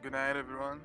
Good night, everyone.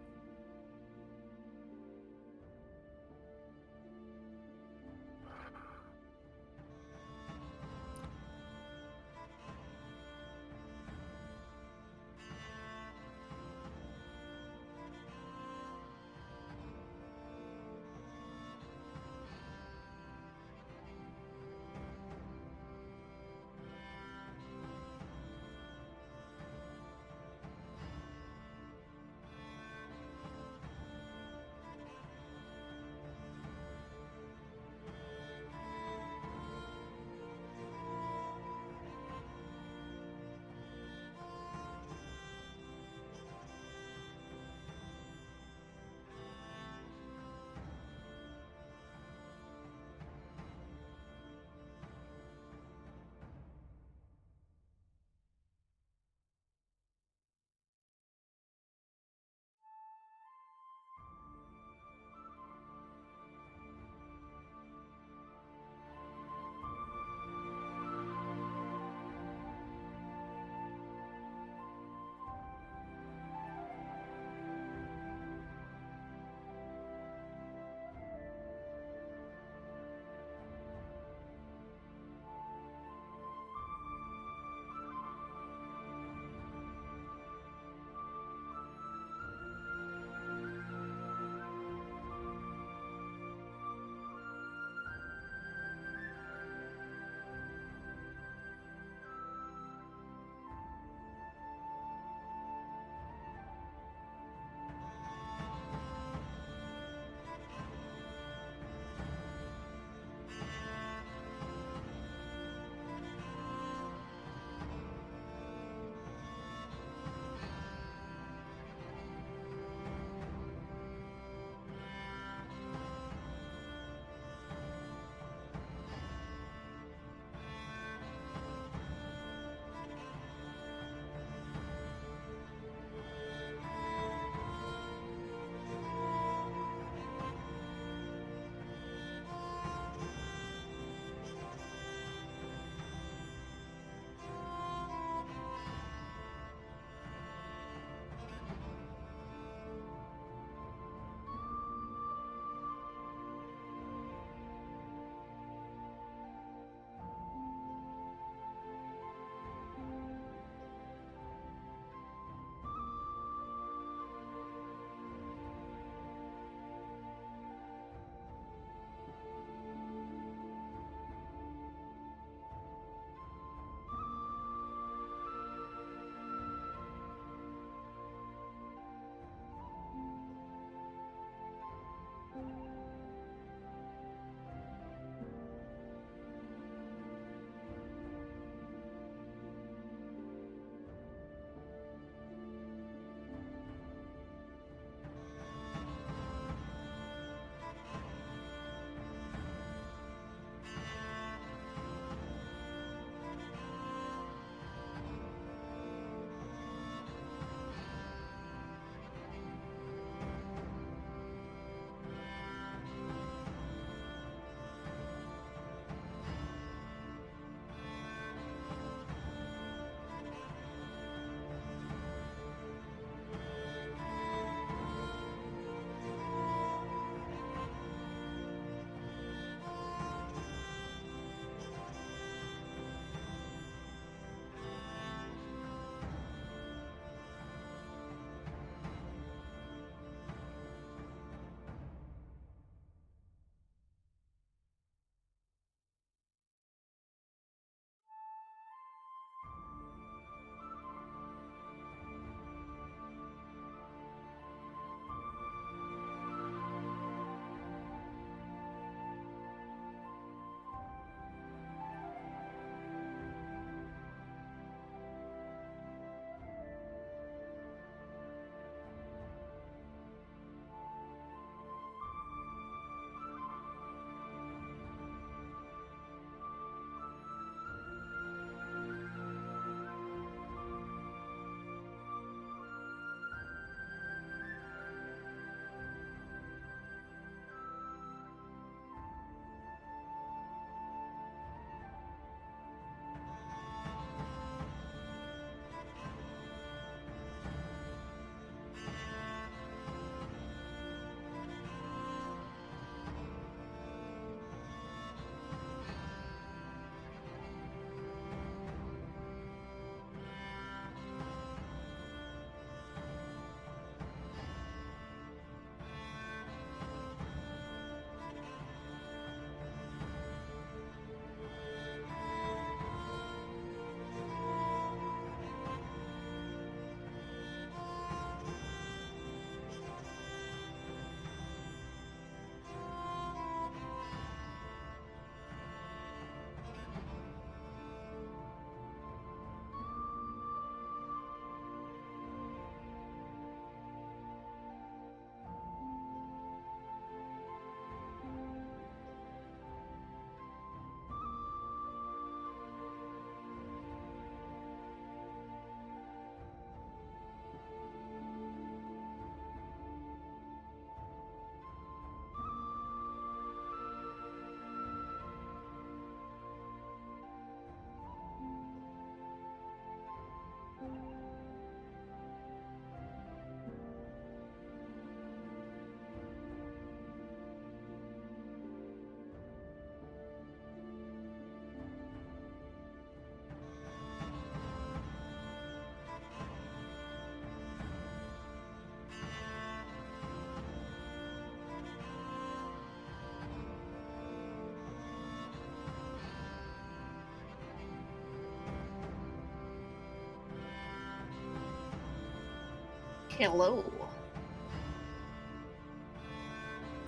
Hello.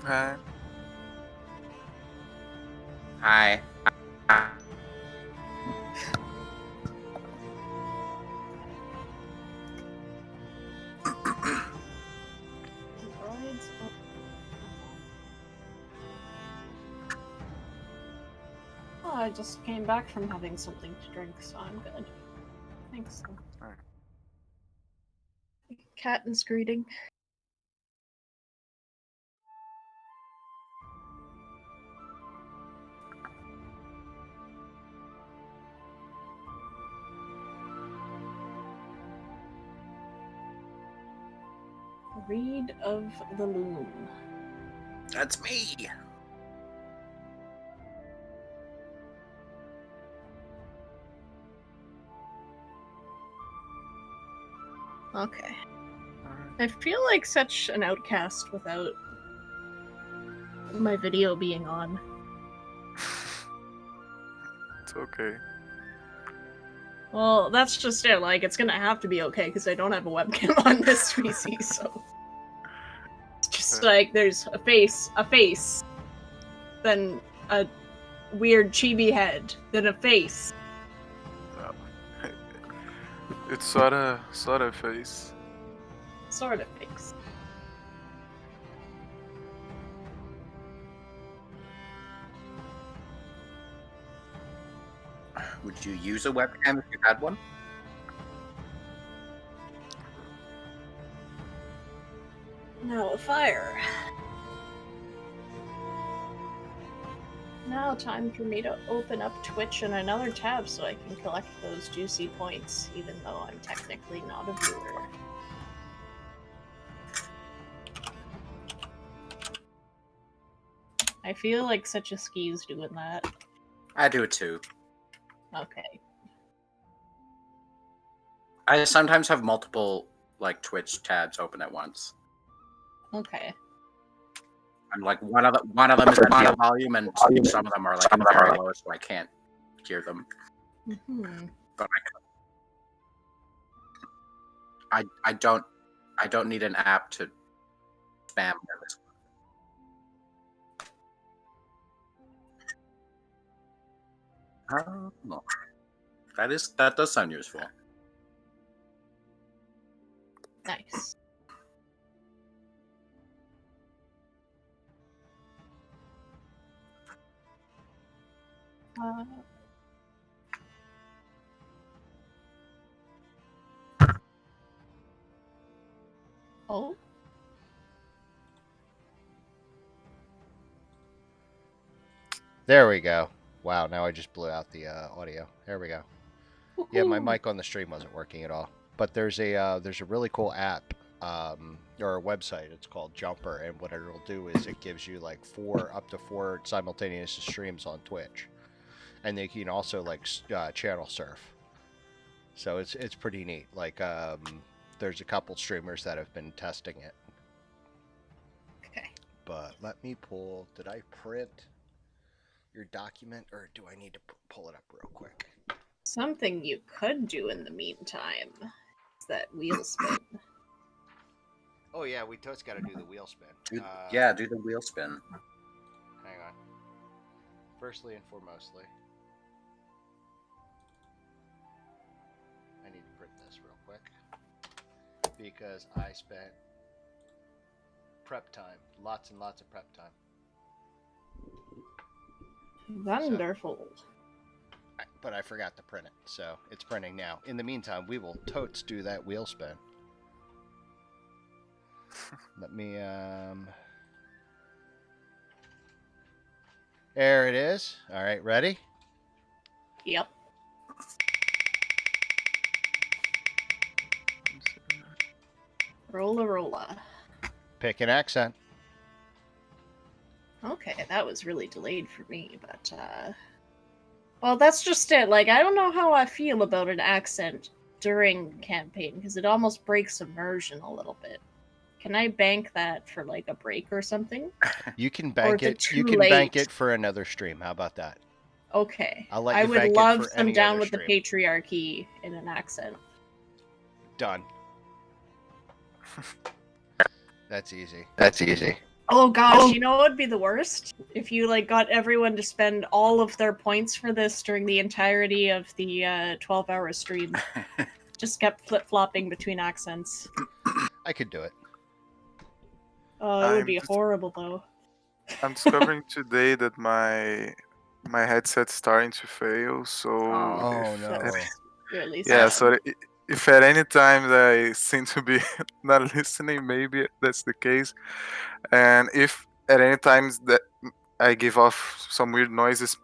Hi. Hi. Brides of... Oh, I just came back from having something to drink, so I'm good. Thanks. Alright. Katniss greeting. Reed of the Loom. That's me. Okay. Alright. I feel like such an outcast without my video being on. It's okay. Well, that's just it. Like, it's gonna have to be okay because I don't have a webcam on this PC, so it's just like there's a face, then a weird chibi head, then a face. It's sorta face. Sort of face. Would you use a webcam if you had one? Now a fire. Now time for me to open up Twitch in another tab so I can collect those juicy points, even though I'm technically not a viewer. I feel like such a skis doing that. I do it too. Okay. I sometimes have multiple like Twitch tabs open at once. Okay. I'm like one of them is at high volume, and some of them are like very low, so I can't hear them. Mm-hmm. But I don't need an app to spam this. Oh, no. That does sound useful. Nice. Oh. There we go. Wow, now I just blew out the audio. There we go. Woo-hoo. Yeah, my mic on the stream wasn't working at all. But there's a really cool app or a website. It's called Jumper, and what it'll do is it gives you like up to four simultaneous streams on Twitch, and they can also like channel surf. So it's pretty neat. Like there's a couple streamers that have been testing it. Okay. But let me pull. Did I print your document, or do I need to pull it up real quick? Something you could do in the meantime is that wheel spin. Oh yeah, we just got to do the wheel spin. Do the wheel spin. Hang on. Firstly and foremostly, I need to print this real quick because I spent prep time, lots and lots of prep time. Wonderful. But I forgot to print it, so it's printing now. In the meantime, we will totes do that wheel spin. Let me, There it is. All right, ready? Yep. Rolla rolla. Pick an accent. Okay, that was really delayed for me, but well, that's just it. Like, I don't know how I feel about an accent during campaign because it almost breaks immersion a little bit. Can I bank that for like a break or something? You can bank it. You can bank it for another stream. How about that? Okay. I'll let you I would bank love it for some any down other with stream. the patriarchy in an accent. Done. That's easy. Oh gosh, you know what would be the worst? If you like got everyone to spend all of their points for this during the entirety of the 12-hour stream. Just kept flip-flopping between accents. I could do it. Oh, it would I'm be dis- horrible though. I'm discovering today that my headset's starting to fail. So Oh if no. You're at least yeah, done. so if at any time I seem to be not listening, maybe that's the case. And if at any times that I give off some weird noises,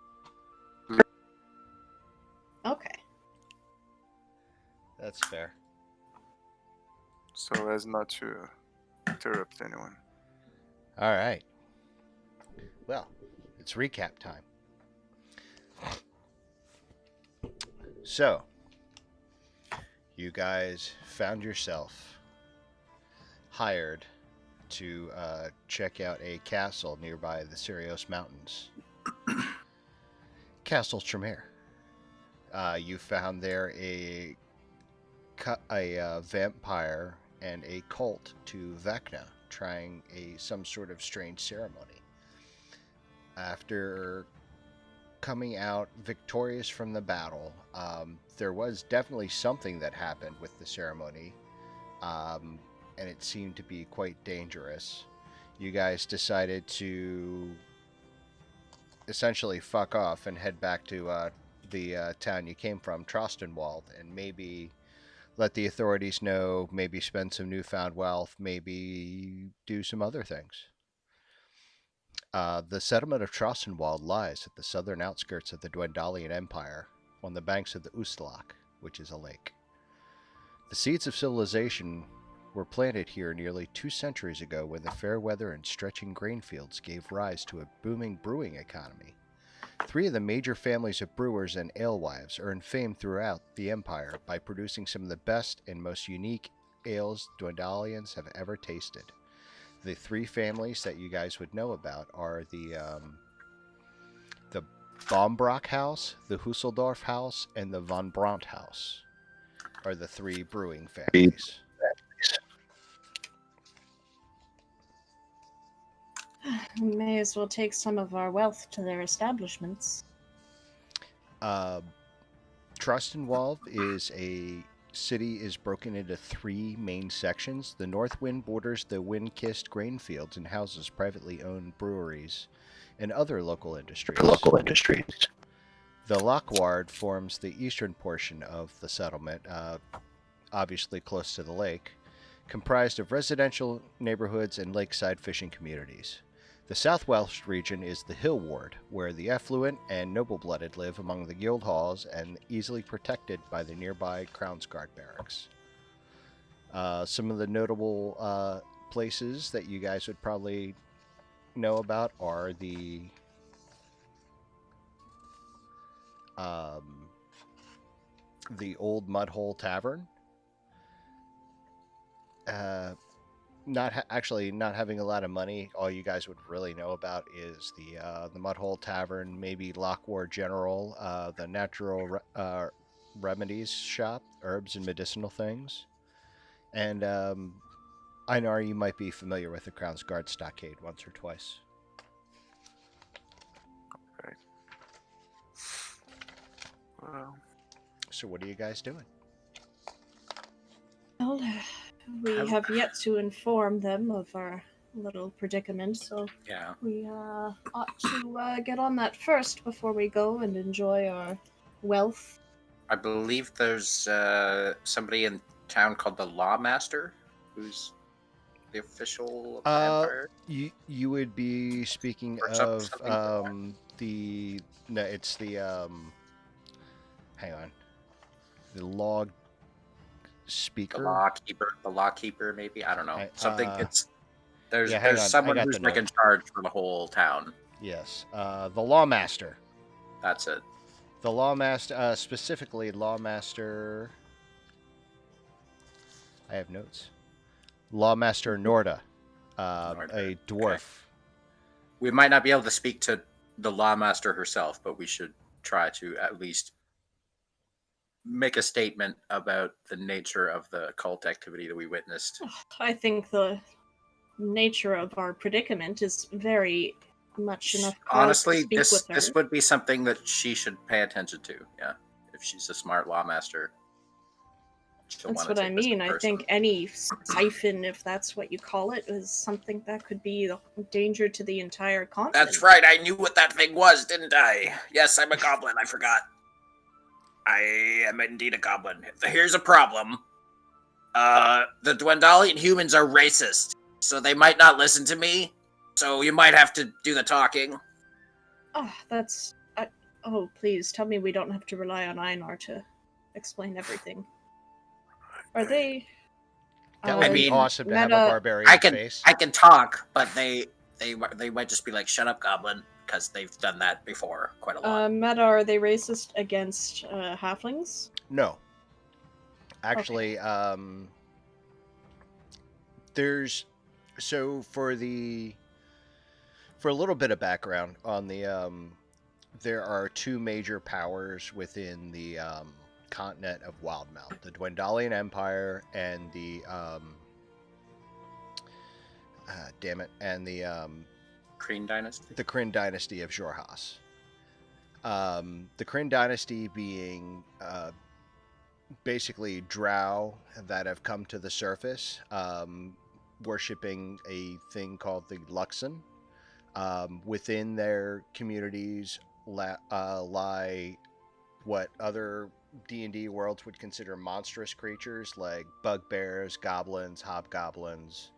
Okay. That's fair. so as not to interrupt anyone. All right. Well, it's recap time. So, you guys found yourself hired to check out a castle nearby the Sirios Mountains. Castle Tremere. You found there a vampire and a cult to Vecna trying some sort of strange ceremony. After coming out victorious from the battle, there was definitely something that happened with the ceremony, and it seemed to be quite dangerous. You guys decided to essentially fuck off and head back to the town you came from, Trostenwald, and maybe let the authorities know, maybe spend some newfound wealth, maybe do some other things. The settlement of Trostenwald lies at the southern outskirts of the Dwendalian Empire, on the banks of the Ustalak, which is a lake. The seeds of civilization were planted here nearly 2 centuries ago when the fair weather and stretching grain fields gave rise to a booming brewing economy. 3 of the major families of brewers and alewives earned fame throughout the empire by producing some of the best and most unique ales Dwendalians have ever tasted. The 3 families that you guys would know about are the Bombrock House, the Husseldorf House, and the von Brandt House are the 3 brewing families. We may as well take some of our wealth to their establishments. Trostenwald is broken into 3 main sections. The north wind borders the wind-kissed grain fields and houses privately owned breweries and other local industries. The Lockward forms the eastern portion of the settlement, obviously close to the lake, comprised of residential neighborhoods and lakeside fishing communities. The southwest region is the Hill Ward, where the affluent and noble-blooded live among the guild halls and easily protected by the nearby Crownsguard barracks. Some of the notable places that you guys would probably know about are the Old Mudhole Tavern. Not having a lot of money, all you guys would really know about is the Mudhole Tavern, maybe Lockward General, the Natural Remedies Shop, herbs and medicinal things, and I know you might be familiar with the Crown's Guard Stockade once or twice. Right. Well, So what are you guys doing? Well, we have yet to inform them of our little predicament, so Yeah. we ought to get on that first before we go and enjoy our wealth. I believe there's somebody in town called the Lawmaster, who's the official of the Empire. You would be speaking Or of something it's the hang on, the log speaker. The lawkeeper, maybe, I don't know. Something. There's hang on, someone I got who's the like in note. charge for the whole town. Yes, the Lawmaster. That's it. The Lawmaster, specifically Lawmaster. I have notes. Lawmaster Norda, a dwarf. Okay. We might not be able to speak to the Lawmaster herself, but we should try to at least make a statement about the nature of the cult activity that we witnessed. I think the nature of our predicament is very much enough cause Honestly, to speak this with her. this would be something that she should pay attention to. Yeah, if she's a smart lawmaster, she'll That's want what to I take this in mean. I person. think any siphon, if that's what you call it, is something that could be a danger to the entire continent. That's right. I knew what that thing was, didn't I? Yes, I'm a goblin. I forgot. I am indeed a goblin. Here's a problem. The Dwendalian humans are racist, so they might not listen to me. So you might have to do the talking. Oh, that's. Oh, please tell me we don't have to rely on Einar to explain everything. Are they? That would I be mean, awesome to have a Meta- barbarian face. I can talk, but they might just be like, "Shut up, goblin," because they've done that before quite a lot. Meta, are they racist against halflings? No. Actually, there's so for a little bit of background on the there are two major powers within the continent of Wildmount: the Dwendalian Empire and the Kryn dynasty. the Kryn dynasty of Xhorhas. The Kryn dynasty being basically drow that have come to the surface, worshipping a thing called the Luxon. Within their communities lie what other D&D worlds would consider monstrous creatures like bugbears, goblins, hobgoblins.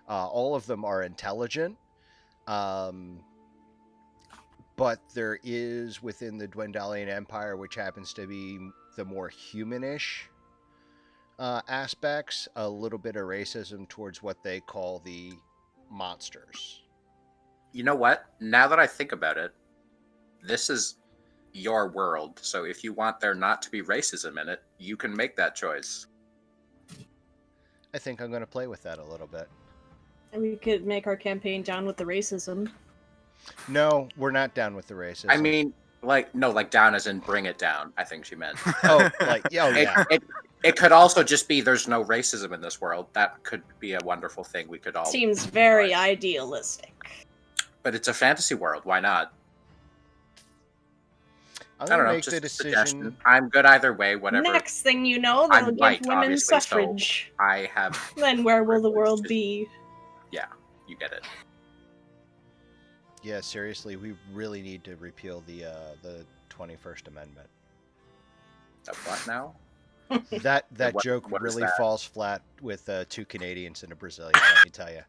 All of them are intelligent, but there is within the Dwendalian Empire, which happens to be the more humanish aspects, a little bit of racism towards what they call the monsters. You know what? Now that I think about it, this is your world. So if you want there not to be racism in it, you can make that choice. I think I'm going to play with that a little bit. And we could make our campaign down with the racism. No, we're not down with the racism. I mean, like down as in bring it down. I think she meant. oh yeah. It could also just be there's no racism in this world. That could be a wonderful thing. We could all. Seems very idealistic. But it's a fantasy world. Why not? I'm I don't gonna know. make Just the a suggestion. decision. I'm good either way. Whatever. Next thing you know, they'll I'm give white, women obviously, suffrage. So I have. Then where will the world privilege. be? Yeah, you get it. Yeah, seriously, we really need to repeal the 21st Amendment. The what now? That What- joke what is really that? falls flat with 2 Canadians and a Brazilian. Let me tell you.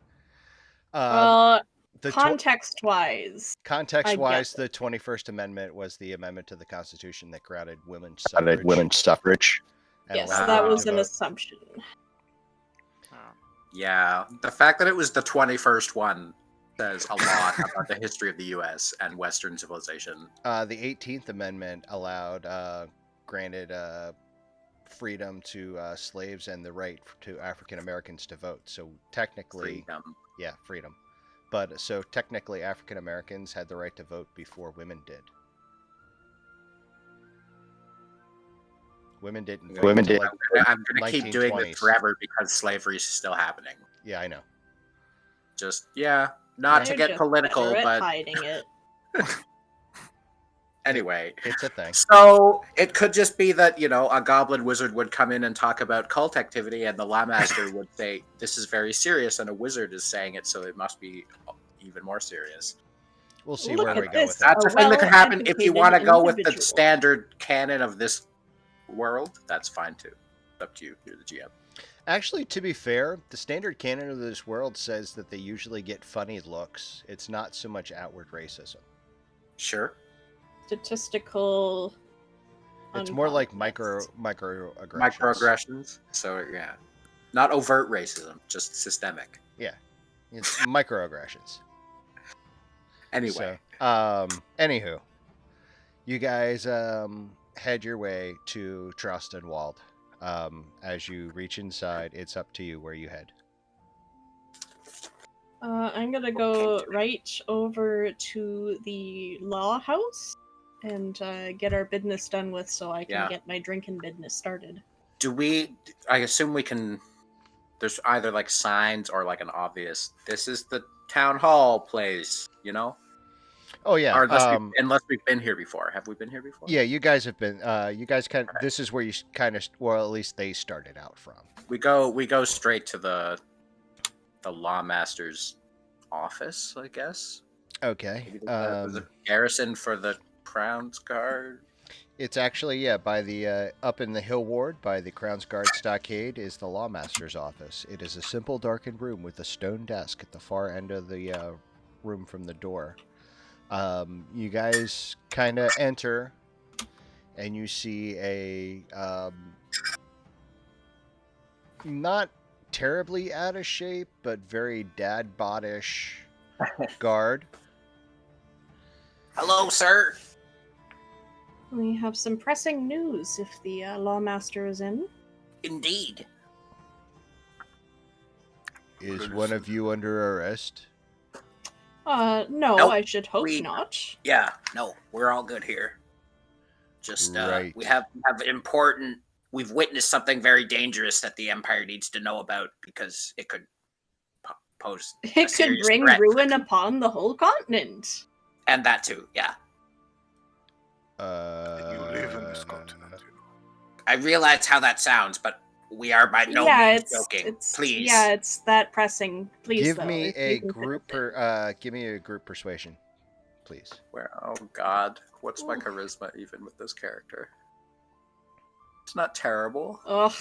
The Context-wise, context-wise, I the 21st Amendment was the amendment to the Constitution that granted women's suffrage. And yes, allowed that women was to an vote. assumption. Yeah, the fact that it was the 21st one says a lot about the history of the U.S. and Western civilization. The 18th Amendment granted freedom to slaves and the right to African Americans to vote. So technically, Freedom. yeah, freedom. But so technically, African Americans had the right to vote before women did. Women didn't. Vote Women until, did. like, I'm going to keep doing 1920s. this forever because slavery is still happening. Yeah, I know. Just, not to They're get just political, better at but hiding it. anyway. It's a thing. So it could just be that, a goblin wizard would come in and talk about cult activity, and the Lawmaster would say, this is very serious, and a wizard is saying it, so it must be even more serious. We'll see Look where at we go this. with that. That's a thing that could happen if you well-educated want to go with the individual. standard canon of this world. That's fine too. It's up to you. You're the GM. Actually, to be fair, the standard canon of this world says that they usually get funny looks. It's not so much outward racism. Sure. Statistical. It's more like unconfidence. microaggressions. Microaggressions. So yeah, not overt racism, just systemic. Yeah, it's microaggressions. Anyway, So, anywho, you guys head your way to Trostenwald. As you reach inside, it's up to you where you head. I'm gonna go right over to the law house and get our business done with so I can Yeah. get my drinking business started. I assume we can, there's either like signs or like an obvious, this is the town hall place, you know? Oh yeah. Or unless we've been here before. Have we been here before? Yeah, you guys have been. You guys kind. This is where you kind of. Well, at least they started out from. We go straight to the lawmaster's office, I guess. Okay. Maybe there's a garrison for the Crown's Guard. It's actually by the up in the hill ward by the Crown's Guard stockade is the lawmaster's office. It is a simple darkened room with a stone desk at the far end of the room from the door. You guys kind of enter, and you see a not terribly out of shape, but very dad bod-ish guard. Hello, sir. We have some pressing news if the lawmaster is in. Indeed. Is one of you under arrest? No, Nope, I should hope we- not. Yeah, no, we're all good here. Just Right. we have important. We've witnessed something very dangerous that the Empire needs to know about because it could pose. a It could serious bring threat. ruin upon the whole continent. And that too. Yeah, You live in this continent. I realize how that sounds, but we are by no yeah, means it's joking. it's Please. yeah, it's that pressing. Please, Give though, me if you a can group fix it. give me a group persuasion, please. Oh God, what's my charisma even with this character? It's not terrible. Ugh.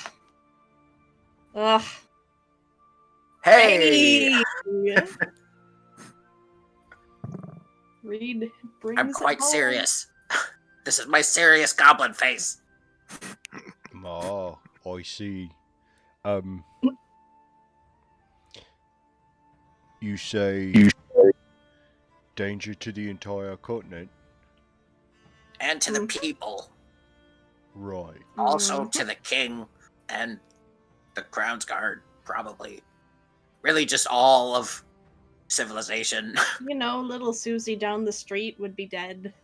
Ugh. Hey, Reed brings I'm it quite home. serious. This is my serious goblin face. Oh, I see. You say danger to the entire continent, And to the people. right? Also Mhm. to the king and the Crown's Guard, probably. Really just all of civilization. You know, little Susie down the street would be dead.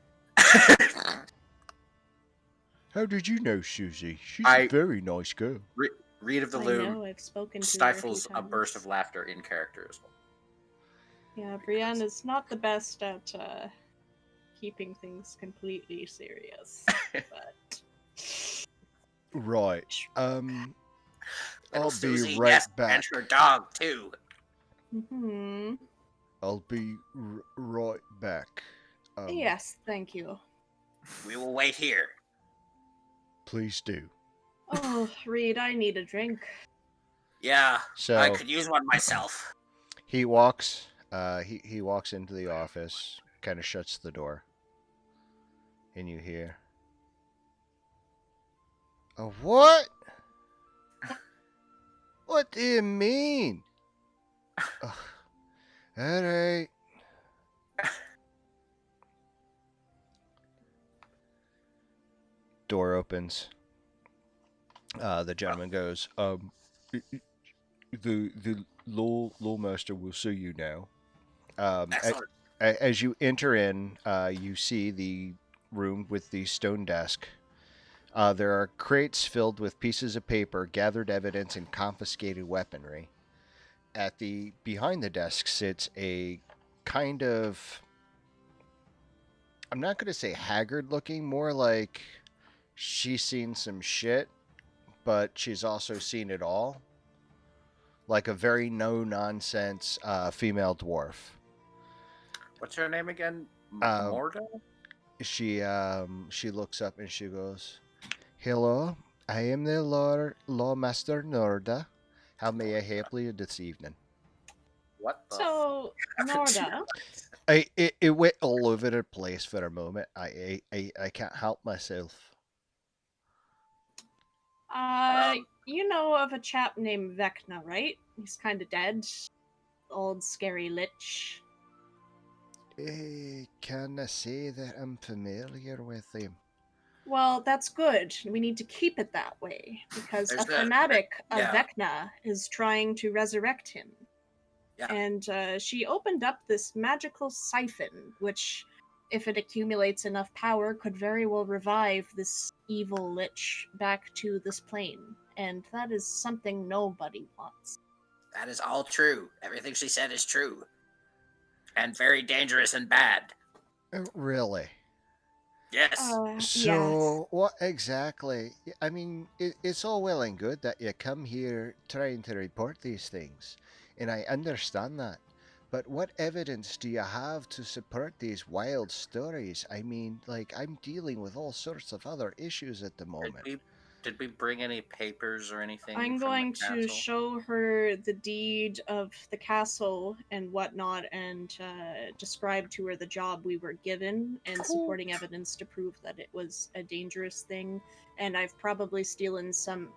How did you know, Susie? She's I- a very nice girl. Reed of the I Loom know, I've spoken to stifles her a burst of laughter in character as well. Yeah, Brienne is not the best at keeping things completely serious. But Right. Little I'll Susie, be right yes, back. and her dog too. hmm I'll be right back. yes, thank you. We will wait here. Please do. Oh, Reed, I need a drink. Yeah, So I could use one myself. he walks. He walks into the office, kind of shuts the door, and you hear, "A what? What do you mean?" Ugh. All right. Door opens. The gentleman goes, the lawmaster will see you now. Excellent. As you enter in, you see the room with the stone desk. There are crates filled with pieces of paper, gathered evidence, and confiscated weaponry. Behind the desk sits a kind of, I'm not going to say haggard looking, more like she's seen some shit, but she's also seen it all. Like a very no-nonsense female dwarf. What's her name again? Morda? She looks up and she goes, "Hello, I am the lawmaster Norda. How may I help you this evening?" What the? So, Norda, It went all over the place for a moment. I can't help myself. you know of a chap named Vecna, right? He's kind of dead. Old scary lich. Can I say that I'm familiar with him? Well, that's good. We need to keep it that way because There's a the- fanatic of yeah. Vecna is trying to resurrect him. Yeah. And she opened up this magical siphon, which if it accumulates enough power, could very well revive this evil lich back to this plane. And that is something nobody wants. That is all true. Everything she said is true. And very dangerous and bad. Really? Yes. Yes. So, what exactly? I mean, it's all well and good that you come here trying to report these things, and I understand that. But what evidence do you have to support these wild stories? I mean, like, I'm dealing with all sorts of other issues at the moment. Did we bring any papers or anything I'm from going the to castle? show her the deed of the castle and whatnot, and describe to her the job we were given and Cool. supporting evidence to prove that it was a dangerous thing. And I've probably stolen some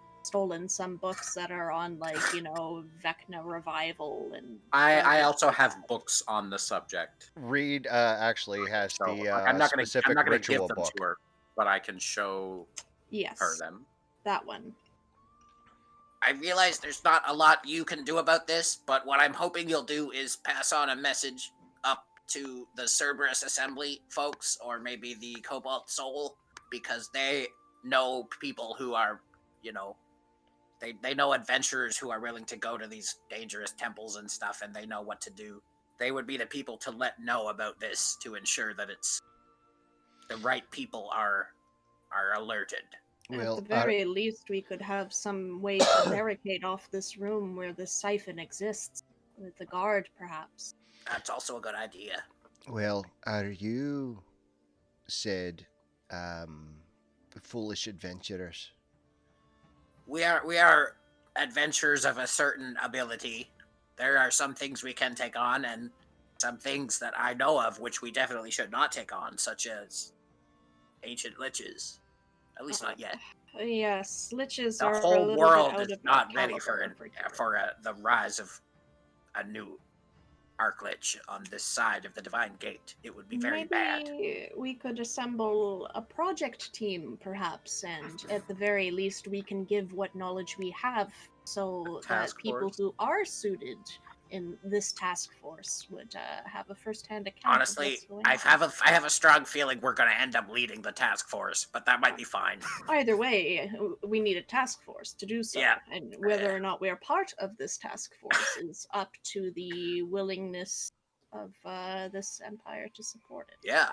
books that are on, like, Vecna revival and. I also have books on the subject. Reed actually has So the I'm not specific gonna ritual give them book. to her, but I can show Yes, her them. that one. I realize there's not a lot you can do about this, but what I'm hoping you'll do is pass on a message up to the Cerberus Assembly folks, or maybe the Cobalt Soul, because they know people who are, they know adventurers who are willing to go to these dangerous temples and stuff, and they know what to do. They would be the people to let know about this to ensure that it's the right people are alerted. Well, At the very least, we could have some way to barricade off this room where this siphon exists, with a guard, perhaps. That's also a good idea. well, are you said foolish adventurers? We are adventurers of a certain ability. There are some things we can take on, and some things that I know of which we definitely should not take on, such as ancient liches. At least not yet. Yes, liches The are a whole little world bit out is of not our ready for caliber the rise of a new Archlich on this side of the Divine Gate. It would be very bad. Maybe we could assemble a project team, perhaps, and at the very least, we can give what knowledge we have so that Task people force? who are suited in this task force would have a first-hand account. Honestly, of what's going I have a strong feeling we're going to end up leading the task force, but that might be fine. Either way, we need a task force to do so. Yeah. And whether or not we are part of this task force is up to the willingness of this empire to support it. Yeah.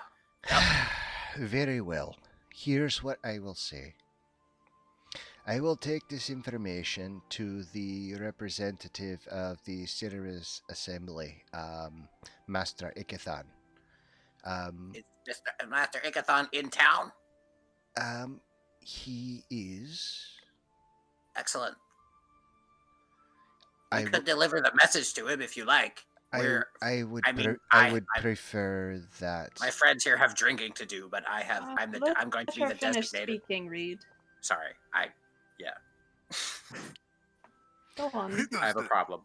Very well. Here's what I will say. I will take this information to the representative of the Cerberus Assembly, Master Ikethan. Is Master Ikathon in town? He is. Excellent. I We w- could deliver the message to him if you like. I would prefer that. My friends here have drinking to do, but I'm going to Let be her the finish designated. speaking, Reed. Sorry, Go on. I have a problem.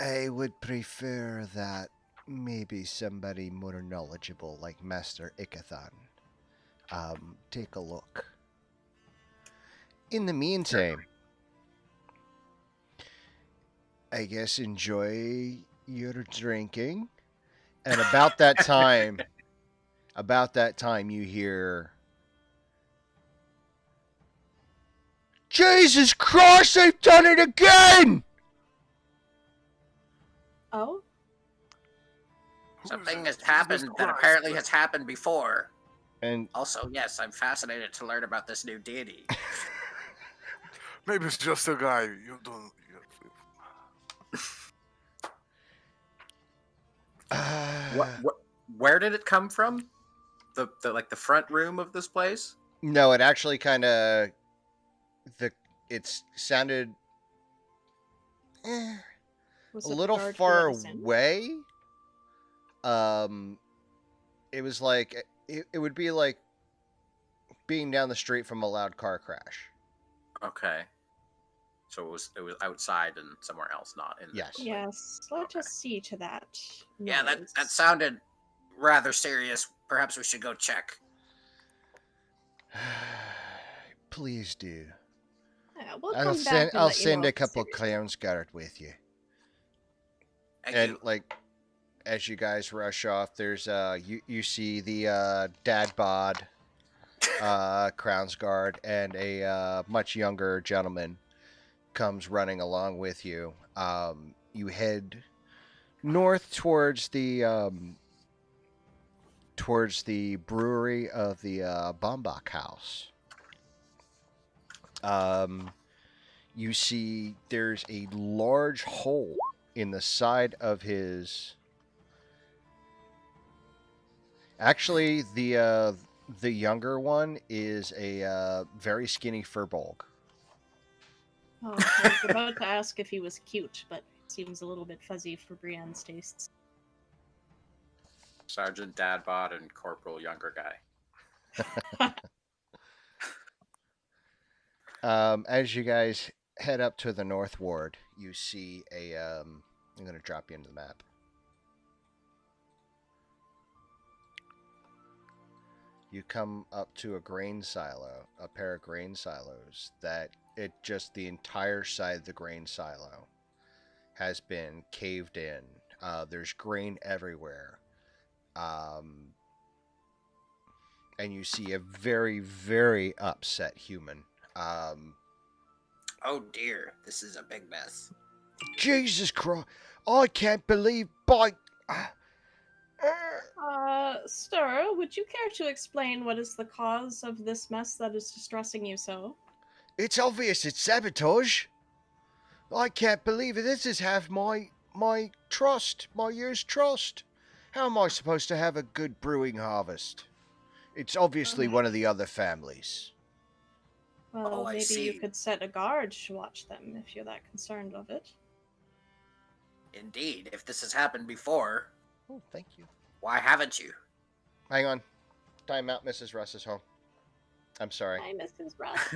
I would prefer that maybe somebody more knowledgeable like Master Ikethan take a look. In the meantime, I guess enjoy your drinking. And about that time you hear, Jesus Christ, they've done it again! Oh? Something has happened that apparently has happened before. And Also, yes, I'm fascinated to learn about this new deity. Maybe it's just a guy. You don't. Where did it come from? The front room of this place? No, it actually kind of it sounded Was a it the little guard who far let us in? away. It was like it would be like being down the street from a loud car crash. Okay. So it was outside and somewhere else, not in. Yes. Yes, let Okay. us see to that. Yeah, that noise. sounded rather serious. Perhaps we should go check. Please do. Yeah, we'll I'll come send back and I'll let you send know a if it's couple serious. clowns guard with you. Thank And you. like as you guys rush off, there's you see the dad bod, Crownsguard, and a much younger gentleman comes running along with you. You head north towards the brewery of the Bombach House. You see there's a large hole in the side of his. Actually, the younger one is a very skinny furbolg. Oh, I was about to ask if he was cute, but it seems a little bit fuzzy for Brienne's tastes. Sergeant Dadbot and Corporal Younger Guy. As you guys head up to the North Ward, you see a. I'm going to drop you into the map. You come up to a grain silo, a pair of grain silos that the entire side of the grain silo has been caved in. There's grain everywhere. And you see a very, very upset human. Oh dear, this is a big mess. Jesus Christ! I can't believe Sir, would you care to explain what is the cause of this mess that is distressing you so? It's obvious it's sabotage. I can't believe it. This is half my trust, my year's trust. How am I supposed to have a good brewing harvest? It's obviously one of the other families. Well, Oh, I maybe see. you could set a guard to watch them if you're that concerned of it. Indeed, if this has happened before, Oh, thank you. why haven't you? Hang on. Time out, Mrs. Russ is home. I'm sorry. Hi, Mrs. Russ.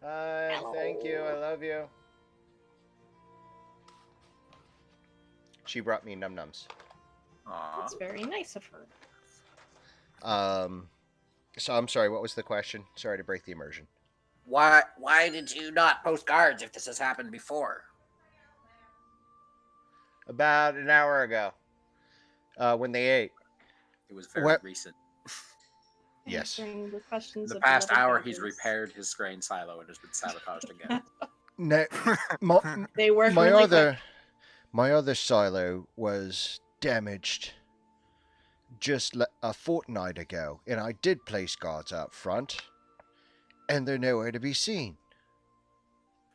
Hi, thank you. I love you. She brought me num-nums. Aw. That's very nice of her. So I'm sorry, what was the question? Sorry to break the immersion. Why did you not post guards if this has happened before? About an hour ago. When they ate. It was very What? recent. Yes. Answering the questions In the of past other hour, he's guards. repaired his grain silo and has been sabotaged again. No, They work my really other silo was damaged just a fortnight ago, and I did place guards out front, and they're nowhere to be seen.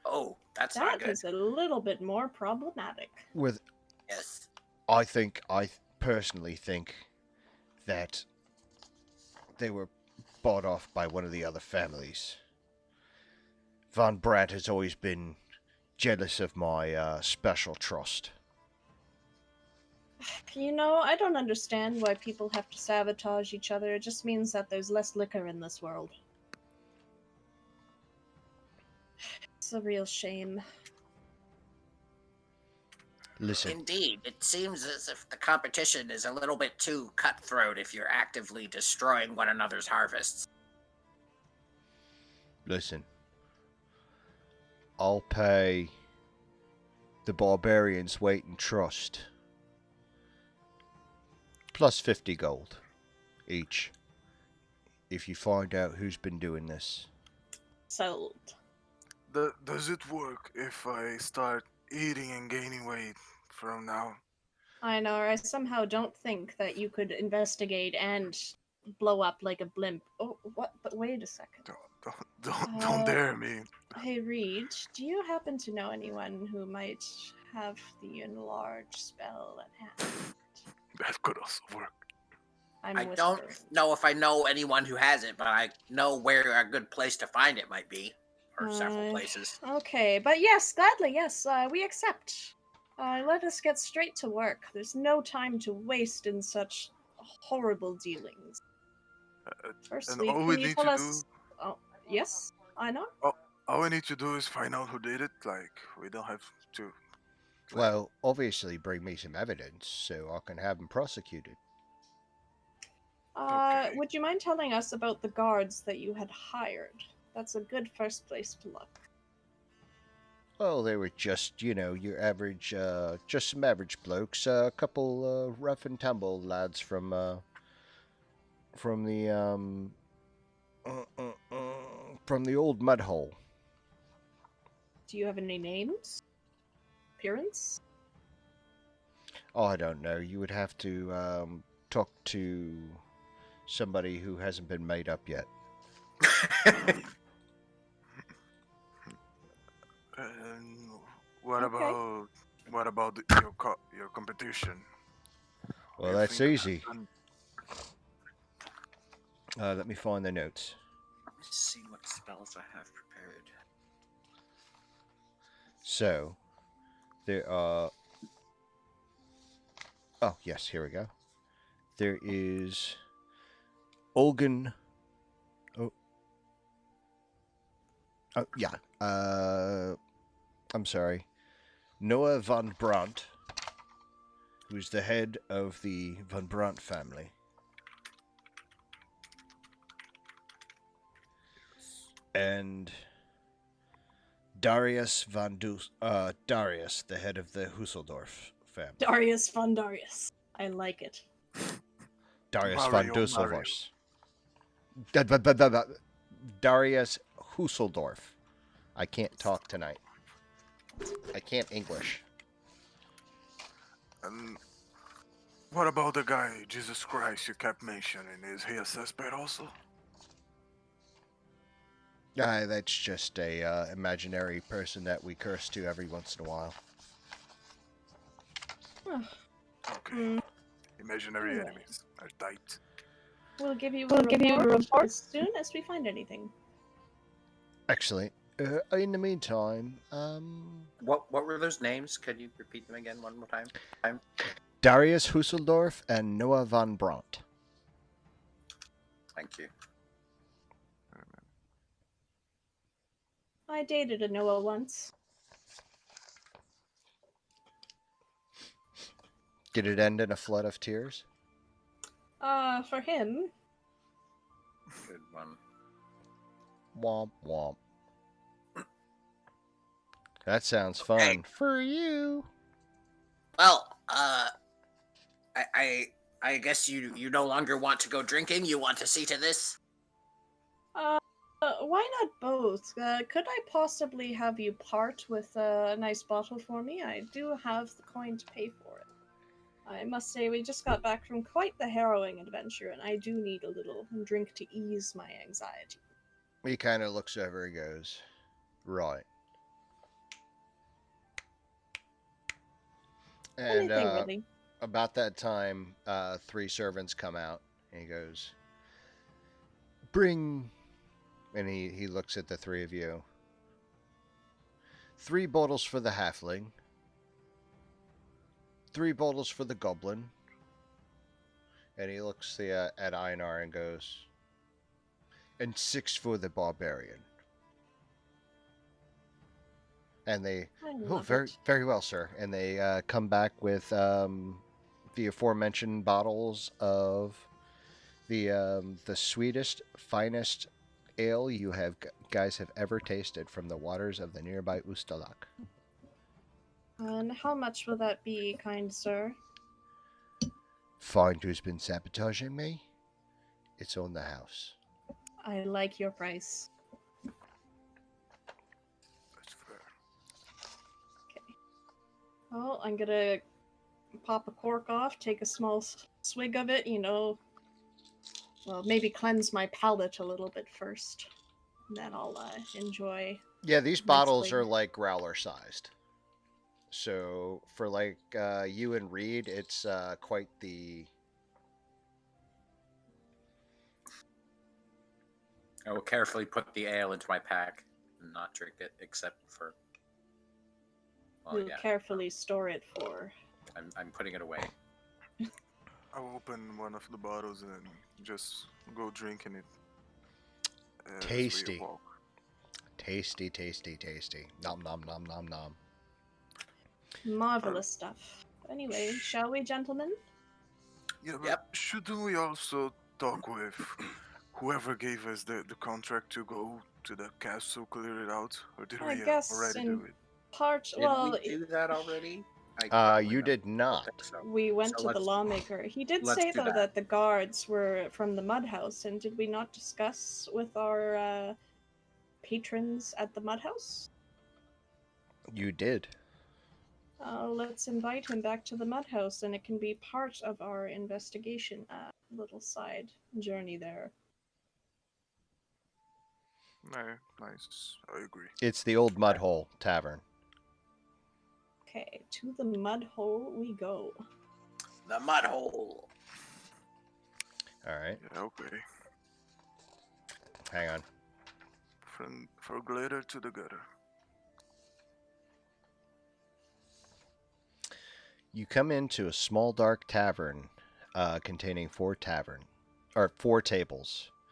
Oh, that's quick. not That good. is a little bit more problematic. Yes. I personally think that they were bought off by one of the other families. Von Brandt has always been jealous of my special trust. You know, I don't understand why people have to sabotage each other. It just means that there's less liquor in this world. It's a real shame. Listen, Indeed, it seems as if the competition is a little bit too cutthroat if you're actively destroying one another's harvests. listen. I'll pay the barbarians weight in trust. Plus 50 gold each. If you find out who's been doing this. Sold. Does it work if I start eating and gaining weight from now? I know, I somehow don't think that you could investigate and blow up like a blimp. Oh, what? But wait a second. Don't dare me. Hey, Reed, do you happen to know anyone who might have the enlarge spell at hand? That could also work. I'm I whispering. don't know if I know anyone who has it, but I know where a good place to find it might be. Or several places. Okay, but yes, gladly, yes, we accept. Let us get straight to work. There's no time to waste in such horrible dealings. Firstly, all we can you need tell to us... Oh, yes, I know. All we need to do is find out who did it. Like, we don't have to. Well, obviously bring me some evidence so I can have them prosecuted. Okay. Would you mind telling us about the guards that you had hired? That's a good first place to look. Well, they were just, your average, just some average blokes. A couple rough and tumble lads from the from the old mud hole. Do you have any names? Appearance? Oh, I don't know. You would have to talk to somebody who hasn't been made up yet. And what Okay. about your competition? Well, You that's think easy. Let me find the notes. Let's see what spells I have prepared. So, there are. Oh, yes, here we go. There is Olgan. Oh, yeah. I'm sorry. Noah von Brandt, who's the head of the von Brandt family. And Darius Darius, the head of the Husseldorf family. Darius von Darius. I like it. Darius Mario, von Dusseldorf. Darius Husseldorf. I can't talk tonight. I can't English. And what about the guy, Jesus Christ, you kept mentioning? Is he a suspect also? That's just a imaginary person that we curse to every once in a while. Okay. Imaginary Alright. enemies are tight. We'll give you a report as soon as we find anything. Excellent. In the meantime, What were those names? Could you repeat them again one more time? Darius Husseldorf and Noah von Brandt. Thank you. I dated a Noah once. Did it end in a flood of tears? For him, Good one. Womp womp. That sounds fun. Hey. For you. Well, I guess you no longer want to go drinking. You want to see to this. why not both? Could I possibly have you part with a nice bottle for me? I do have the coin to pay for it. I must say, we just got back from quite the harrowing adventure, and I do need a little drink to ease my anxiety. He kind of looks over and goes, right. And Anything, really. about that time, 3 servants come out, and he goes, bring, and he looks at the 3 of you. 3 bottles for the halfling, 3 bottles for the goblin, and he looks at Einar and goes, and 6 for the barbarian. And they, very well, sir. And they come back with the aforementioned bottles of the sweetest, finest ale you guys have ever tasted from the waters of the nearby Ustalak. And how much will that be, kind sir? Find who's been sabotaging me? It's on the house. I like your price. That's fair. Well, I'm gonna pop a cork off, take a small swig of it, well, maybe cleanse my palate a little bit first. And then I'll enjoy. Yeah, these bottles Nicely. are like growler sized. So for like you and Reed, it's quite the. I will carefully put the ale into my pack and not drink it except for. Well, We'll yeah, carefully store it for. I'm putting it away. I'll open one of the bottles and just go drinking it. as we Tasty. walk. Tasty, tasty, tasty. Nom nom nom nom nom. Marvelous stuff. Anyway, shall we, gentlemen? Yeah, but Yep. shouldn't we also talk with whoever gave us the contract to go to the castle, clear it out? Or did I we guess already in- do it? Part, Did well, we do that already? I probably You did don't not. think so. we went So to the let's- lawmaker. He did let's say, do though, that. that the guards were from the mud house, and did we not discuss with our patrons at the mud house? You did. Let's invite him back to the mud house, and it can be part of our investigation, little side journey there. No, nice. I agree. It's the old Mud Hole Tavern. Okay, to the mud hole we go. The mud hole. All right. Yeah, okay. Hang on. From for glitter to the gutter. You come into a small dark tavern containing four tables.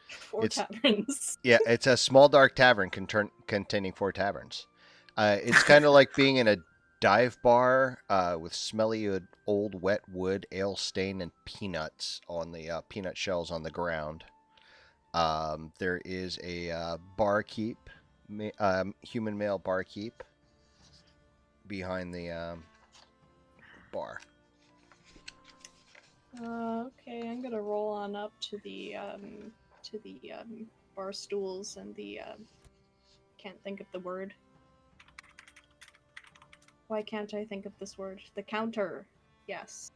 Four It's- taverns. Yeah, it's a small dark tavern containing four taverns. It's kind of like being in a dive bar with smelly old wet wood, ale stain, and peanuts on the peanut shells on the ground. There is a barkeep, human male barkeep, behind the bar. Okay, I'm gonna roll on up to the bar stools and the can't think of the word. Why can't I think of this word? The counter. Yes.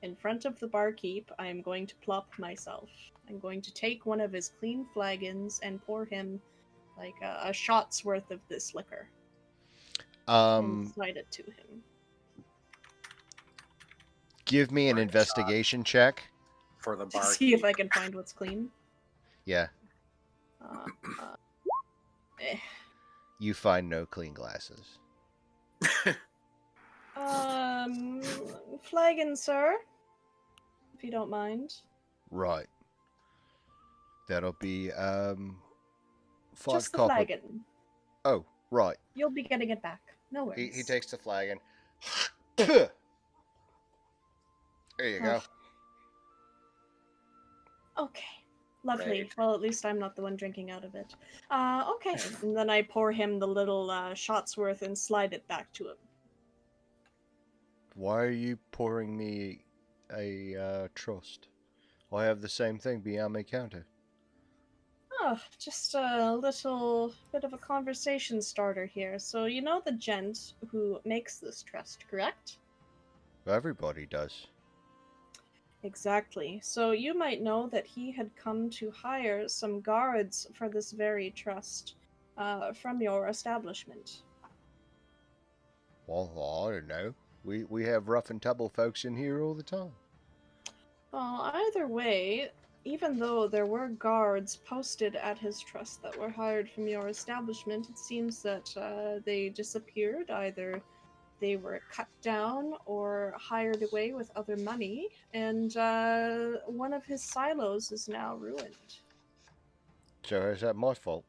In front of the barkeep, I am going to plop myself. I'm going to take one of his clean flagons and pour him like a shot's worth of this liquor and slide it to him. Give me an Right, investigation check. For the To bar. see if I can find what's clean. Yeah, Uh, eh. you find no clean glasses. Flagon, sir, if you don't mind. Right. That'll be five Just the copper. flagon. Oh, right. You'll be getting it back. No worries. He takes the flagon. There you go. Okay. Lovely. Great. Well, at least I'm not the one drinking out of it. Okay. And then I pour him the little shot's worth and slide it back to him. Why are you pouring me a trust? I have the same thing beyond my counter. Oh, just a little bit of a conversation starter here. So, you know the gent who makes this trust, correct? Everybody does. Exactly. So you might know that he had come to hire some guards for this very trust from your establishment. Well, I don't know. We have rough and tumble folks in here all the time. Well, either way, even though there were guards posted at his trust that were hired from your establishment, it seems that they disappeared. Either they were cut down or hired away with other money, and one of his silos is now ruined. So is that my fault?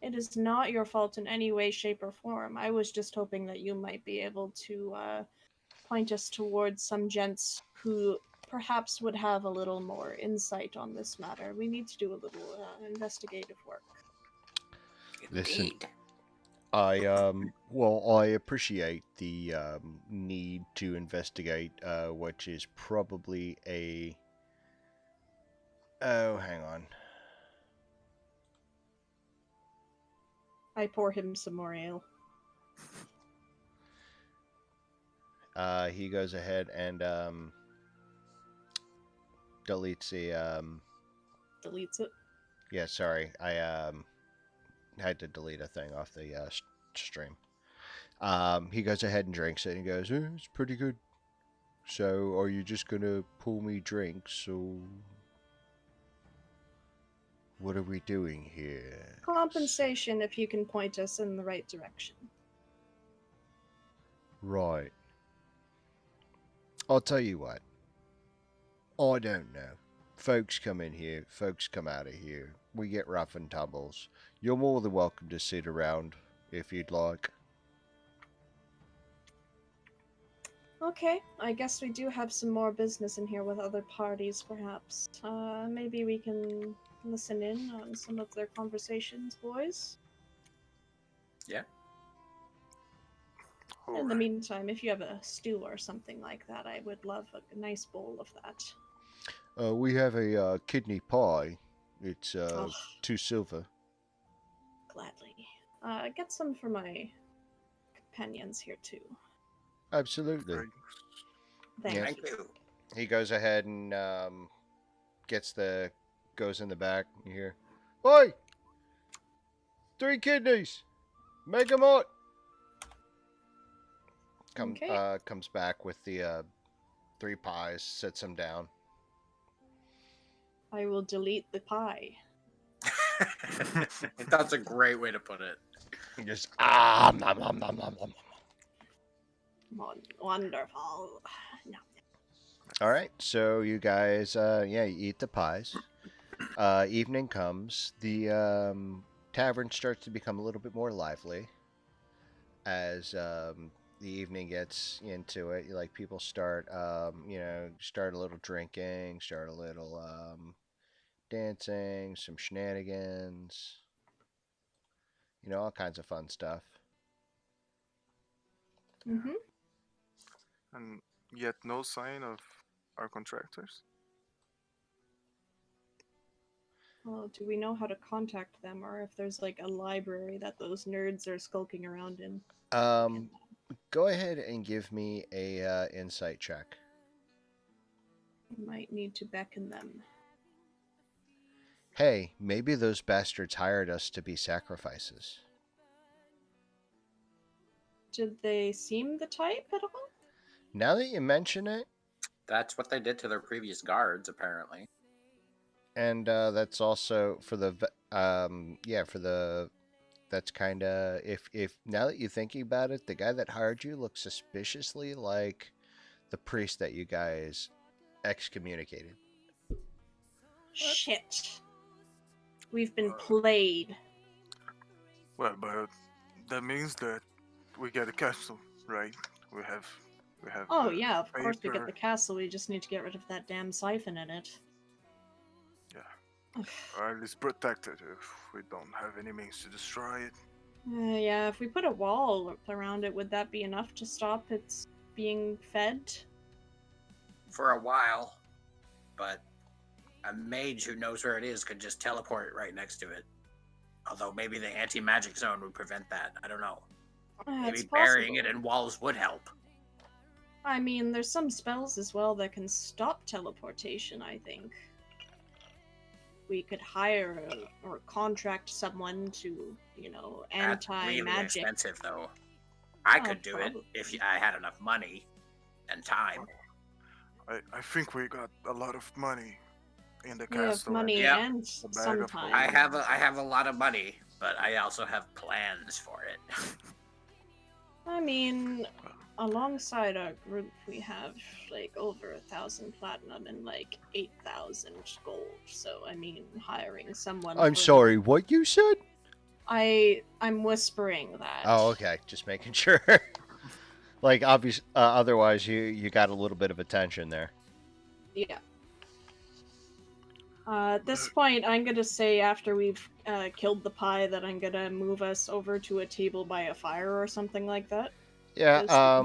It is not your fault in any way, shape, or form. I was just hoping that you might be able to point us towards some gents who perhaps would have a little more insight on this matter. We need to do a little investigative work. Listen. Indeed. I appreciate the need to investigate, which is probably a. Oh, hang on. I pour him some more ale. He goes ahead and deletes the Deletes it. Yeah, sorry, I had to delete a thing off the stream. He goes ahead and drinks it and he goes, it's pretty good. So, are you just gonna pull me drinks, or what are we doing here? Compensation if you can point us in the right direction. Right. I'll tell you what. I don't know. Folks come in here, folks come out of here. We get rough and tumbles. You're more than welcome to sit around if you'd like. Okay, I guess we do have some more business in here with other parties, perhaps. Maybe we can listen in on some of their conversations, boys? Yeah. In the Alright. meantime, if you have a stew or something like that, I would love a nice bowl of that. We have a kidney pie. It's Oh, 2 silver. gladly. Get some for my companions here too. Absolutely. Right. Thank Yeah. you. Thank you. He goes ahead and goes in the back. You hear, "Oi! 3 kidneys! Make 'em hot!" Okay. Comes back with the 3 pies, sits them down. I will delete the pie. That's a great way to put it. He just nom, nom, nom, nom, nom. Wonderful. No. All right, so you guys, you eat the pies. Evening comes. The tavern starts to become a little bit more lively as the evening gets into it. Like people start, start a little drinking, start a little dancing, some shenanigans, all kinds of fun stuff. Mm-hmm. And yet no sign of our contractors. Well, do we know how to contact them, or if there's like a library that those nerds are skulking around in? Um, Go ahead and give me a insight check. We might need to beckon them. Hey, maybe those bastards hired us to be sacrifices. Did they seem the type at all? Now that you mention it, That's what they did to their previous guards, apparently. and that's also for the that's kind of if now that you're thinking about it, the guy that hired you looks suspiciously like the priest that you guys excommunicated. Shit. We've been played. Well, but that means that we get a castle, right? We have. Oh yeah, of course we get paper. the castle, we just need to get rid of that damn siphon in it. Yeah. Or at least protect it if we don't have any means to destroy it. Yeah, if we put a wall around it, would that be enough to stop its being fed? For a while, but a mage who knows where it is could just teleport right next to it. Although maybe the anti-magic zone would prevent that. I don't know. Maybe It's burying possible. it in walls would help. I mean, there's some spells as well that can stop teleportation, I think. We could hire or contract someone to, That's really anti-magic. expensive, though. I Oh, could do it probably. if I had enough money and time. I think we got a lot of money in the We have castle. money Yeah. and A bag some of time. I have a lot of money, but I also have plans for it. I mean, alongside our group, we have like over 1,000 platinum and like 8,000 gold. So I mean, hiring someone. I'm for sorry, what you said? I'm whispering that. Oh, okay, just making sure. Like, obvious. Otherwise, you got a little bit of attention there. Yeah. At this point, I'm gonna say after we've killed the pie that I'm gonna move us over to a table by a fire or something like that. Yeah. Is that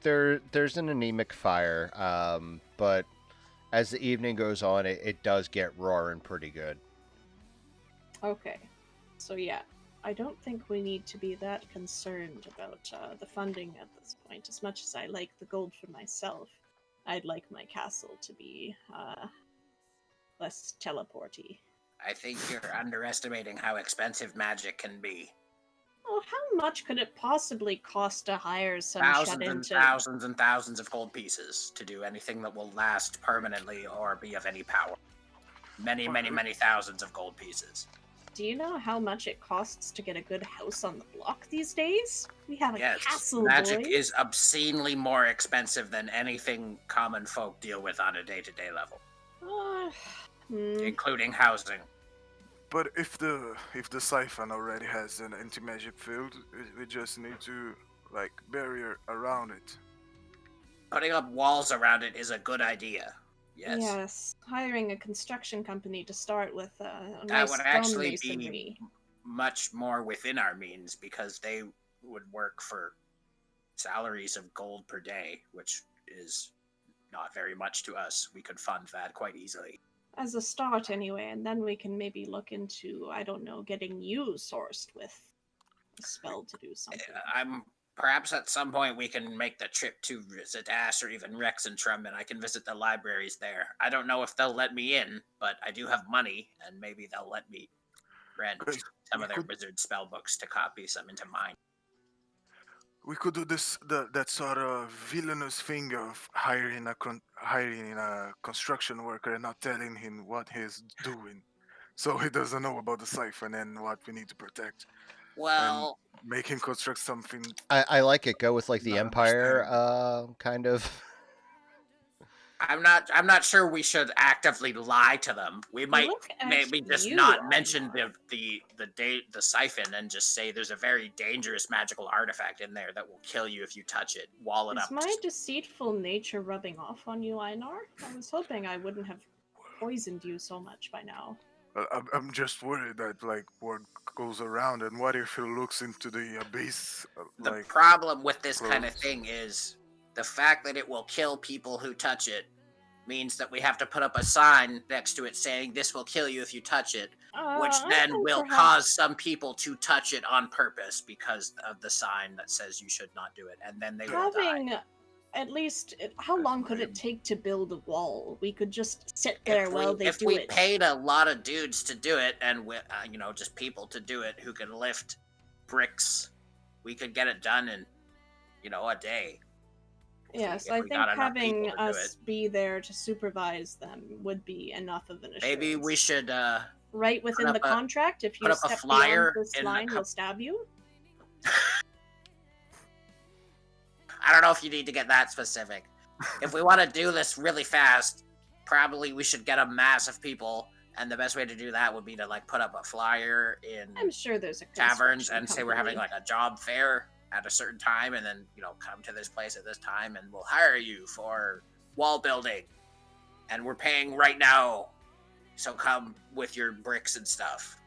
correct? There's an anemic fire. But as the evening goes on, it does get roaring pretty good. Okay. So yeah, I don't think we need to be that concerned about the funding at this point. As much as I like the gold for myself, I'd like my castle to be less teleporty. I think you're underestimating how expensive magic can be. Oh, how much could it possibly cost to hire some Thousands shut-in and to... thousands and thousands of gold pieces to do anything that will last permanently or be of any power. Many, many, many thousands of gold pieces. Do you know how much it costs to get a good house on the block these days? We have a Yes, castle, magic boy. is obscenely more expensive than anything common folk deal with on a day-to-day level, including housing. But if the siphon already has an anti-magic field, we just need to barrier around it. Putting up walls around it is a good idea. Yes. Yes, hiring a construction company to start with a That nice would actually stonemasonry. be much more within our means because they would work for salaries of gold per day, which is not very much to us. We could fund that quite easily. As a start, anyway, and then we can maybe look into, I don't know, getting you sourced with a spell to do something. I'm perhaps at some point we can make the trip to visit Ash or even Rexentrum, and I can visit the libraries there. I don't know if they'll let me in, but I do have money, and maybe they'll let me rent Guys, some we of their could- wizard spell books to copy some into mine. We could do that sort of villainous thing of hiring a construction worker and not telling him what he's doing, so he doesn't know about the siphon and what we need to protect. Well, Make him construct something. I like it. Go with like the Not Empire understandable. kind of. I'm not sure we should actively lie to them. We might Look at maybe just you, not mention Einar. the siphon and just say there's a very dangerous magical artifact in there that will kill you if you touch it. Wall it Is up. my deceitful nature rubbing off on you, Einar? I was hoping I wouldn't have poisoned you so much by now. I'm just worried that like word goes around, and what if he looks into the abyss? The Like, problem with this kind of close. thing is the fact that it will kill people who touch it means that we have to put up a sign next to it saying this will kill you if you touch it, which I then think will perhaps- cause some people to touch it on purpose because of the sign that says you should not do it, and then they will die. having at least how That's long could lame. it take to build a wall? We could just sit there while they If do we it. paid a lot of dudes to do it, and just people to do it who can lift bricks, we could get it done in a day. Yes, if I we think got enough having people to do us be there to supervise them would be enough of an assurance. Maybe we should right within up the a- contract. If put you up a step flyer beyond this in a line, we'll cup- stab you. I don't know if you need to get that specific. If we want to do this really fast, probably we should get a mass of people, and the best way to do that would be to put up a flyer in I'm sure there's a taverns construction and say we're having company. a job fair at a certain time, and then come to this place at this time, and we'll hire you for wall building, and we're paying right now, so come with your bricks and stuff.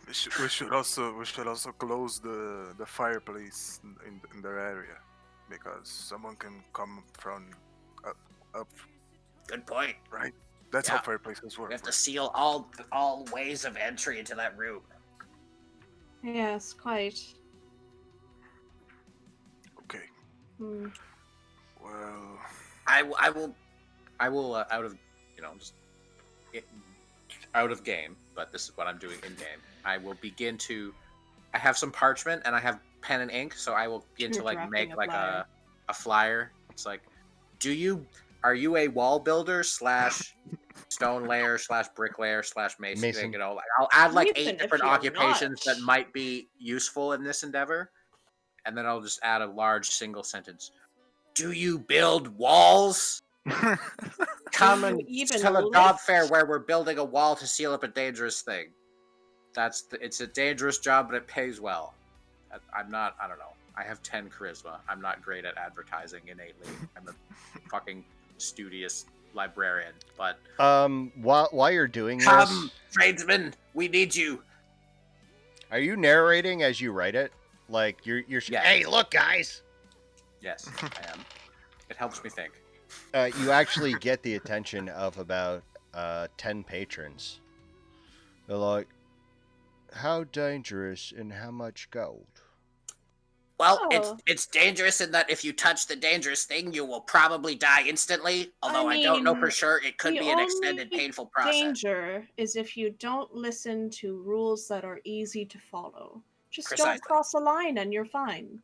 we should also close the fireplace in their area, because someone can come from up, Good point. right? That's Yeah. how fireplaces work. We have to right? seal all ways of entry into that room. Yes, quite. Okay. Hmm. Well, I will. out of just out of game, but this is what I'm doing in game. I will begin to. I have some parchment and I have pen and ink, so I will begin You're to drafting make a like flyer. a flyer. It's like, are you a wall builder / stone layer / bricklayer / mason? Mason. I'll add like Even 8 if different you're occupations not. that might be useful in this endeavor, and then I'll just add a large single sentence. Do you build walls? Come you and even tell a job lift? fair where we're building a wall to seal up a dangerous thing. It's a dangerous job, but it pays well. I don't know. I have 10 charisma. I'm not great at advertising innately. I'm a fucking studious librarian, but While you're doing come, this, tradesman, we need you. are you narrating as you write it? Like you're Yes. hey, look, guys. yes, I am. It helps me think. You actually get the attention of about 10 patrons. They're like, how dangerous and how much gold? Well, Oh. it's dangerous in that if you touch the dangerous thing, you will probably die instantly. Although I don't know for mean, sure, it could the be an extended, only painful process. Danger is if you don't listen to rules that are easy to follow. Just Precisely. don't cross a line and you're fine.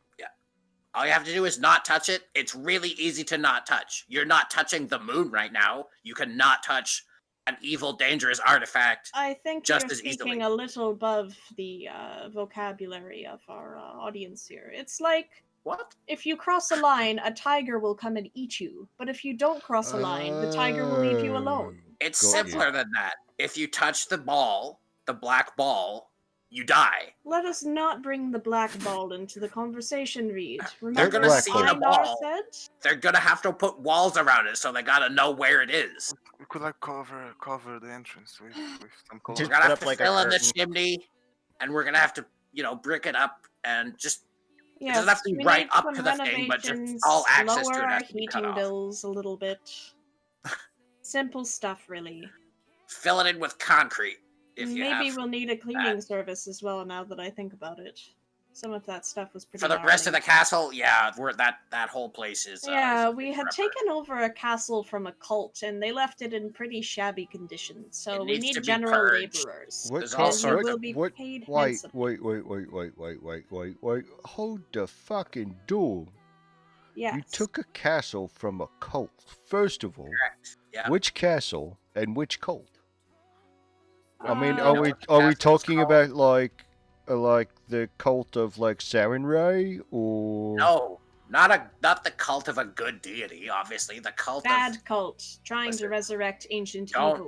All you have to do is not touch it. It's really easy to not touch. You're not touching the moon right now. You cannot touch an evil, dangerous artifact. I think Just you're as speaking easily. a little above the vocabulary of our audience here. It's like What? if you cross a line, a tiger will come and eat you. But if you don't cross a line, the tiger will leave you alone. It's Got you. simpler than that. If you touch the ball, the black ball, you die. Let us not bring the black ball into the conversation, Reed. They're Remember gonna what see the Einar ball. said? They're gonna have to put walls around it, so they gotta know where it is. we could cover the entrance with some color. We're Just gonna put have up to like a fill in the curtain. chimney, and we're gonna have to, brick it up and just Yes, doesn't have to be we right need up some to the thing, but just renovations, all access to lower it our has to be cut heating off. bills a little bit. Simple stuff, really. Fill it in with concrete if you Maybe have. we'll need a cleaning service as well. Now that I think about it, some of that stuff was pretty. For the rest of the gnarly. castle, yeah, that whole place is. Yeah, is we had taken over a castle from a cult, and they left it in pretty shabby condition. So we needs to need be general purged. laborers, What There's and all you sorts will of- be what? paid Wait, handsomely. wait. Hold the fucking door. Yes. You took a castle from a cult. First of all, Correct. Yeah. which castle and which cult? I mean, Uh, are we castle's talking called? about like the cult of like Sarenrae or No, not the cult of a good deity. Obviously, the cult bad of cult trying to Listen, resurrect ancient don't-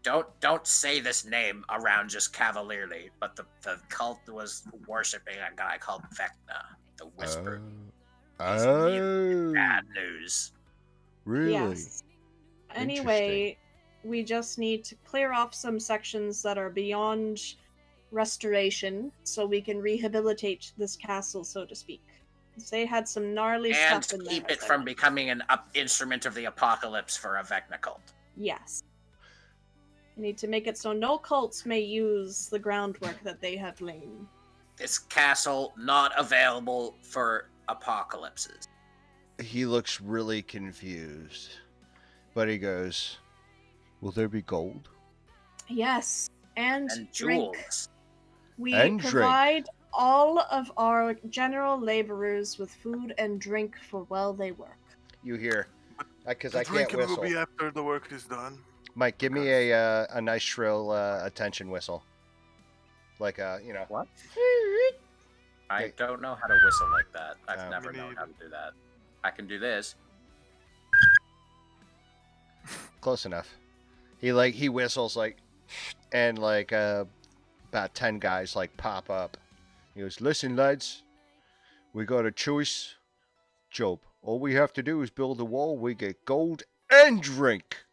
evil. don't say this name around just cavalierly. But the cult was worshiping a guy called Vecna, the Whisper. He's really bad news. really? Yes. Anyway, we just need to clear off some sections that are beyond restoration so we can rehabilitate this castle, so to speak. They had some gnarly And stuff in there. keep it as I from went. becoming an instrument of the apocalypse for a Vecna cult. Yes. We need to make it so no cults may use the groundwork that they have laid. This castle not available for apocalypses. He looks really confused, but he goes, "Will there be gold?" Yes, and drink. Jewels. We And drink. provide all of our general laborers with food and drink for while they work. You hear? Because The I can't drinking whistle. will be after the work is done. Mike, give me a nice shrill attention whistle. Like What? I don't know how to whistle like that. I've Oh. never Me known neither. how to do that. I can do this. Close enough. He whistles like, and like about 10 guys like pop up. He goes, "Listen, lads, we got a choice job. All we have to do is build a wall. We get gold and drink."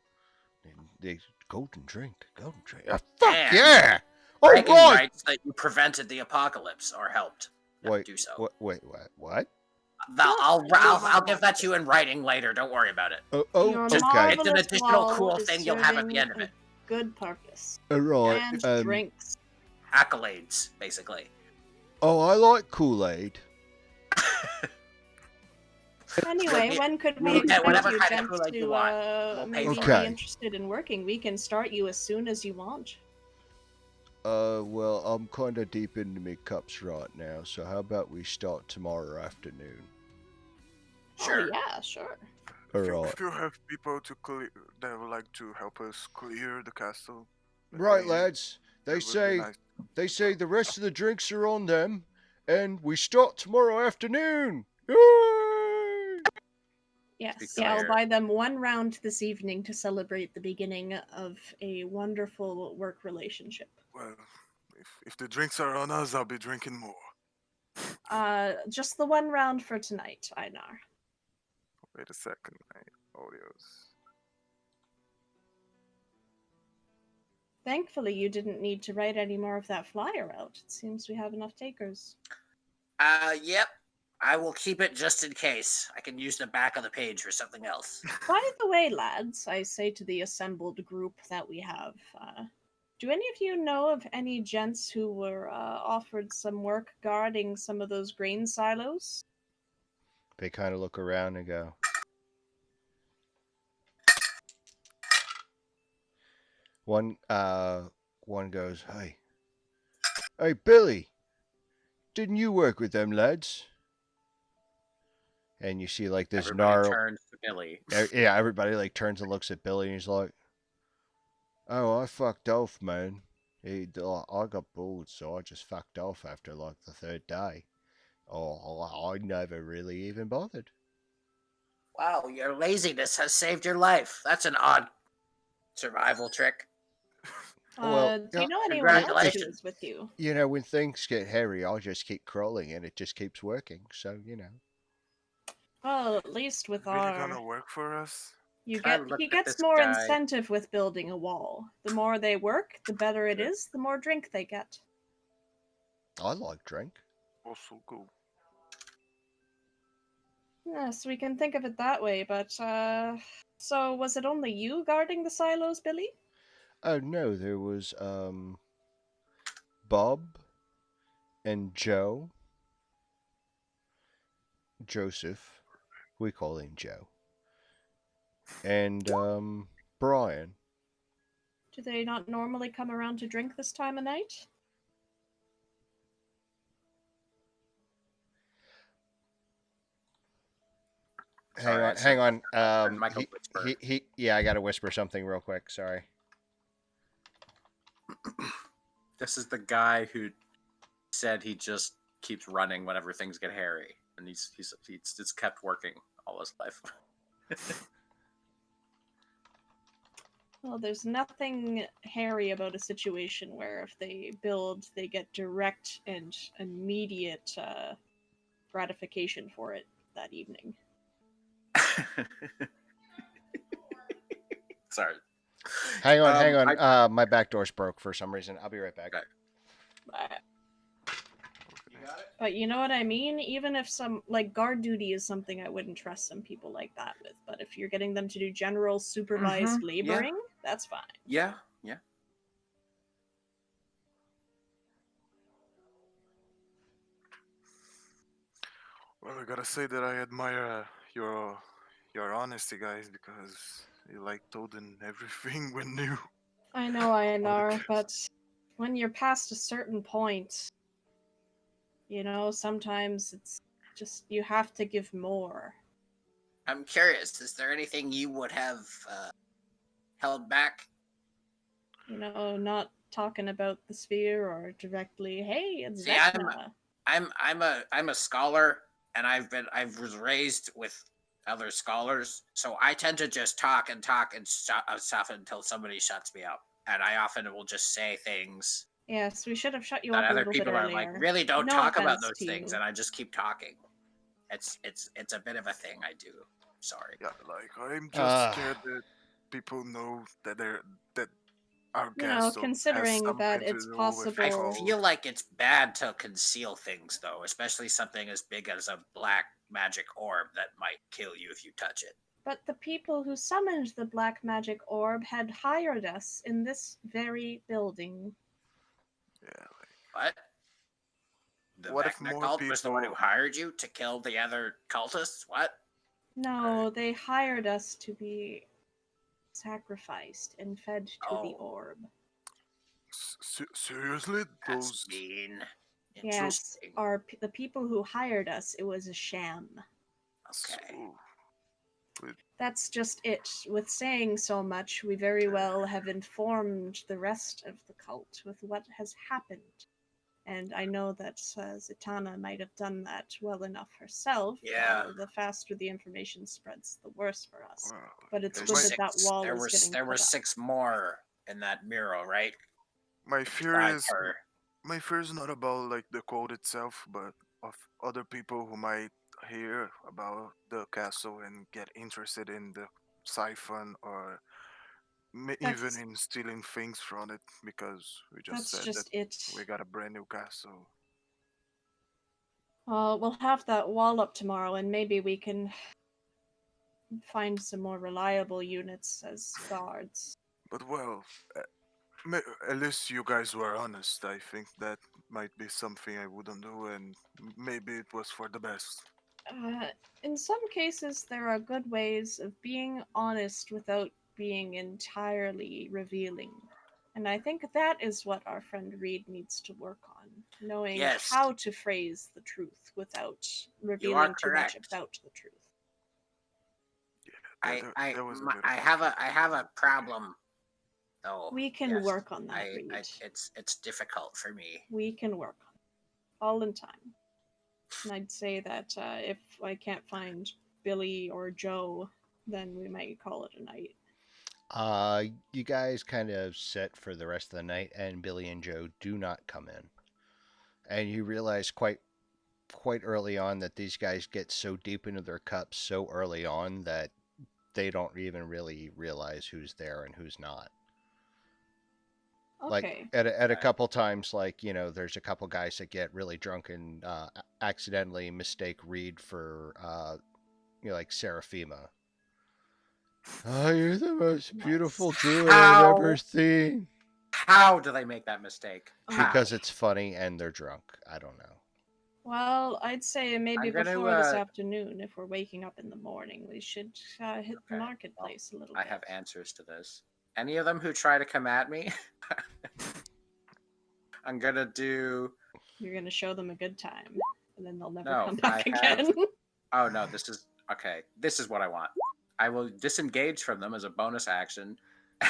And they gold and drink. Ah, fuck And yeah! All Bragging right. rights that you prevented the apocalypse or helped do so. Wait, what? I'll give that to you in writing later. Don't worry about it. Your Okay. It's an marvelous additional wall cool is thing you'll have at the serving end of a it. good purpose. All right. And drinks. Accolades, basically. Oh, I like Kool-Aid. Anyway, when could we We'll get expect whatever you kind of gents Kool-Aid you to want. We'll pay maybe for be it. interested in working? We can start you as soon as you want. Well, I'm kind of deep into my cups right now, so how about we start tomorrow afternoon? Sure. Oh, yeah, sure. All If right. you have people to clear, that would like to help us clear the castle. Right, please, lads. that They would be say nice. the rest of the drinks are on them, and we start tomorrow afternoon. Yay! Yes, Be I'll clear. buy them one round this evening to celebrate the beginning of a wonderful work relationship. Well, if the drinks are on us, I'll be drinking more. Just the one round for tonight, Einar. Wait a second, my audios. Thankfully, you didn't need to write any more of that flyer out. It seems we have enough takers. Yep. I will keep it just in case. I can use the back of the page for something else. By the way, lads, I say to the assembled group that we have, do any of you know of any gents who were offered some work guarding some of those grain silos? They kind of look around and go, one goes, hey, Billy, didn't you work with them lads? And you see like this Everybody gnarl. turns to Billy. Yeah, everybody like turns and looks at Billy, and he's like, "Oh, I fucked off, man. I got bored, so I just fucked off after like the third day. Oh, I never really even bothered." Wow, your laziness has saved your life. That's an odd survival trick. Well, Do you know anyone else who congratulations. is with you? You know, when things get hairy, I'll just keep crawling, and it just keeps working. So you know. Well, at least with Really our gonna work for us? he I looked at gets this more guy. incentive with building a wall. The more they work, the better it Yeah. is, the more drink they get. I like drink. Also cool. Yes, we can think of it that way, but, so was it only you guarding the silos, Billy? Oh no, there was Bob and Joe, Joseph, we call him Joe, and Brian. Do they not normally come around to drink this time of night? Hang Sorry, I on, just hang on. heard Michael whisper. Yeah, I gotta whisper something real quick. Sorry. This is the guy who said he just keeps running whenever things get hairy, and he's just kept working all his life. Well, there's nothing hairy about a situation where if they build, they get direct and immediate gratification for it that evening. Sorry. Hang on. My back door's broke for some reason. I'll be right back. Okay. But you know what I mean? Even if like, guard duty is something I wouldn't trust some people like that with. But if you're getting them to do general supervised Mhm, yeah. laboring, that's fine. Yeah. Well, I gotta say that I admire your honesty, guys, because you like told in everything when new. I know, Ayanar, but when you're past a certain point, you know, sometimes it's just you have to give more. I'm curious. Is there anything you would have held back? You know, not talking about the sphere or directly, hey, it's See, Vecna. I'm a scholar, and I was raised with other scholars, so I tend to just talk and stuff until somebody shuts me up, and I often will just say things Yes, we should have shut you that up a other little bit people are like, earlier. really don't No talk about offense those to things, you. and I just keep talking. It's a bit of a thing I do. Sorry. Yeah, like I'm just scared that people know that our You know, castle has considering something that to it's do with possible. I gold. feel like it's bad to conceal things, though, especially something as big as a black magic orb that might kill you if you touch it. But the people who summoned the black magic orb had hired us in this very building. Yeah. What? The What if Vecna more cult was the one who people? hired you to kill the other cultists? What? No, they hired us to be sacrificed and fed to the Oh, orb. Seriously, that's those? mean. Yes, Interesting. the people who hired us, it was a sham. Okay. That's just it. With saying so much, we very well have informed the rest of the cult with what has happened. And I know that Zatanna might have done that well enough herself. Yeah. The faster the information spreads, the worse for us. Well, But it's it good might- that wall There is were getting there were put up. 6 more in that mural, right? my fear Besides is her. my fear is not about like the quote itself, but of other people who might hear about the castle and get interested in the siphon or even That's in stealing things from it because we just that's said that just it. we got a brand new castle. We'll have that wall up tomorrow, and maybe we can find some more reliable units as guards. But well, at least you guys were honest. I think that might be something I wouldn't do, and maybe it was for the best. In some cases, there are good ways of being honest without being entirely revealing. And I think that is what our friend Reed needs to work on, knowing Yes, how to phrase the truth without you are revealing too much correct. about the truth. There was a bit of I have a problem though. We can Yes. work on that, Reed. It's difficult for me. We can work on it. All in time. And I'd say that if I can't find Billy or Joe, then we might call it a night. You guys kind of sit for the rest of the night, and Billy and Joe do not come in. And you realize quite early on that these guys get so deep into their cups so early on that they don't even really realize who's there and who's not. Okay. Like at a couple times, like there's a couple guys that get really drunk and accidentally mistake Reed for you're like Seraphima. Oh, you're the most Nice. beautiful druid I've ever How? seen. How do they make that mistake? How? Because it's funny and they're drunk. I don't know. Well, I'd say maybe I'm gonna, before this afternoon, if we're waking up in the morning, we should hit the Okay, marketplace a little I bit. have answers to this. Any of them who try to come at me, I'm gonna do. You're gonna show them a good time, and then they'll never No, come back I have- again. Oh no, this is okay. This is what I want. I will disengage from them as a bonus action,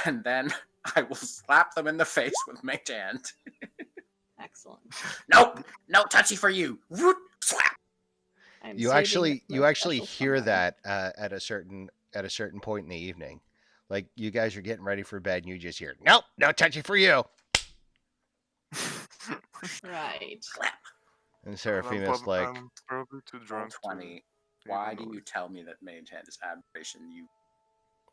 and then I will slap them in the face with Mage Hand. Excellent. Nope, no touchy for you. Root, slap. I'm You saving actually it for you a actually special hear somewhere. that at a certain point in the evening. Like you guys are getting ready for bed and you just hear, "Nope, no touchy for you." Right. Slap. And Seraphima's like, I'm probably too drunk. 20. to Why even do you notice. tell me that Mage Hand is aberration? You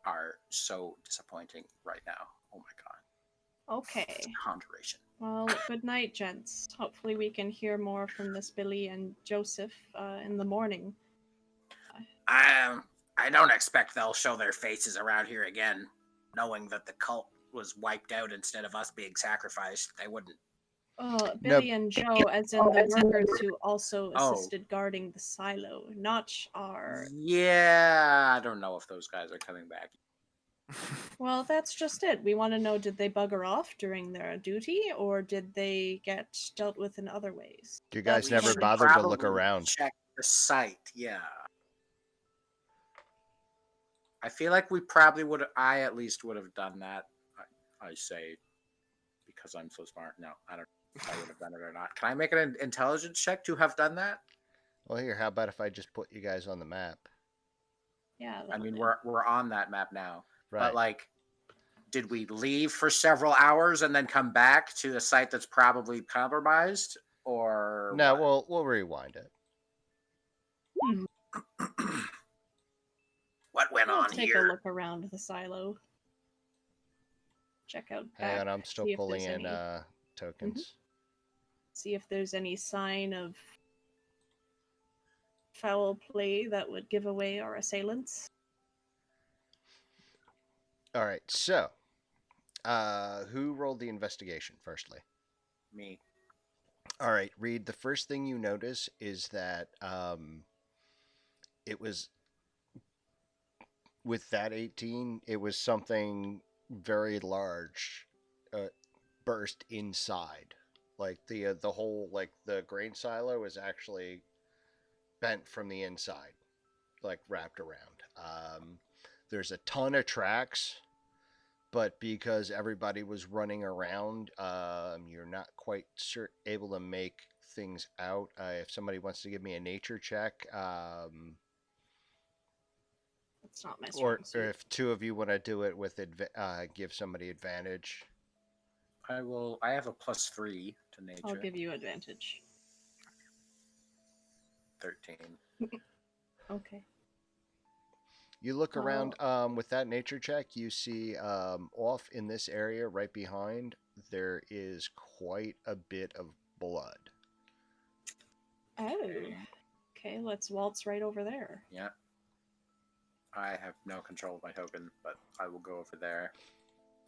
are so disappointing right now. Oh my god. Okay. Conjuration. Well, good night, gents. Hopefully we can hear more from this Billy and Joseph in the morning. I don't expect they'll show their faces around here again, knowing that the cult was wiped out instead of us being sacrificed. They wouldn't. Billy and Joe, as in the workers who also Oh. assisted guarding the silo, not our... Yeah, I don't know if those guys are coming back. Well, that's just it. We want to know, did they bugger off during their duty, or did they get dealt with in other ways? "You guys That's never what we bothered to look Probably around." Check the site. Yeah. I feel like we probably would. I at least would have done that. I say because I'm so smart. No, I don't know if I would have done it or not. Can I make an intelligence check to have done that? Well, here, how about if I just put you guys on the map? Yeah. I that'll mean, do. we're on that map now. Right. But like, did we leave for several hours and then come back to a site that's probably compromised, or No, what? we'll rewind it. What went We'll on take here? a look around the silo. Check out Hang back. on, I'm still see if pulling there's in any- tokens. See if there's any sign of foul play that would give away our assailants. All right, so who rolled the investigation firstly? Me. All right, Reed, the first thing you notice is that it was with that 18, it was something very large burst inside. Like the whole, like the grain silo is actually bent from the inside, like wrapped around. There's a ton of tracks, but because everybody was running around, you're not quite able to make things out. If somebody wants to give me a nature check, That's not my strong or suit. if two of you want to do it with give somebody advantage. I will. I have a +3 to nature. I'll give you advantage. 13. Okay. You look around with that nature check, you see off in this area right behind, there is quite a bit of blood. Oh. Okay, let's waltz right over there. Yeah. I have no control of my token, but I will go over there.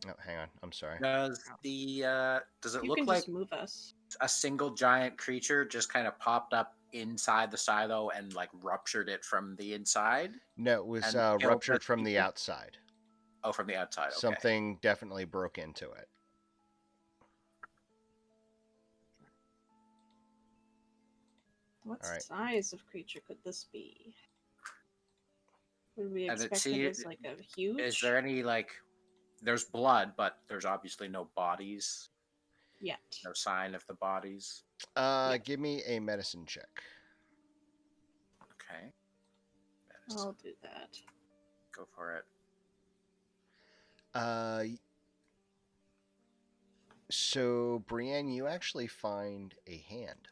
Oh, hang on. I'm sorry. Does it You look can like just move us. a single giant creature just kind of popped up inside the silo and like ruptured it from the inside? No, it was And killed ruptured the from the people? outside. Oh, from the outside. Okay. Something definitely broke into it. What All right. size of creature could this be? Would we And expect see, it as like a huge? Is there any like? There's blood, but there's obviously no bodies. Yet. No sign of the bodies. Give me a medicine check. Okay. I'll do that. Go for it. So Brienne, you actually find a hand,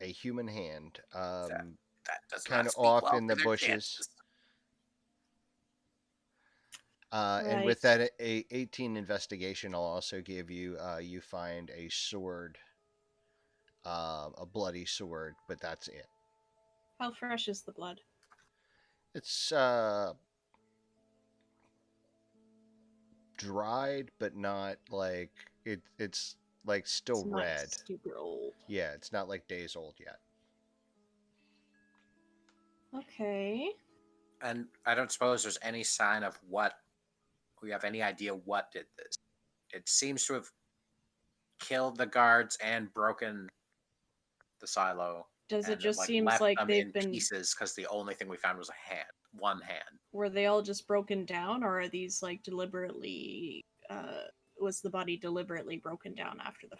a human hand, That does kind not of speak off well in the for their bushes. chances. And with that a 18 investigation, I'll also give you you find a sword, a bloody sword, but that's it. How fresh is the blood? It's dried, but not like it's like still It's not red. super old. Yeah, it's not like days old yet. Okay. And I don't suppose there's any sign of what we have any idea what did this. It seems to have killed the guards and broken the silo. Does it And just like seems left like them they've in been? pieces because the only thing we found was a hand, one hand. Were they all just broken down, or are these like deliberately? Was the body deliberately broken down after the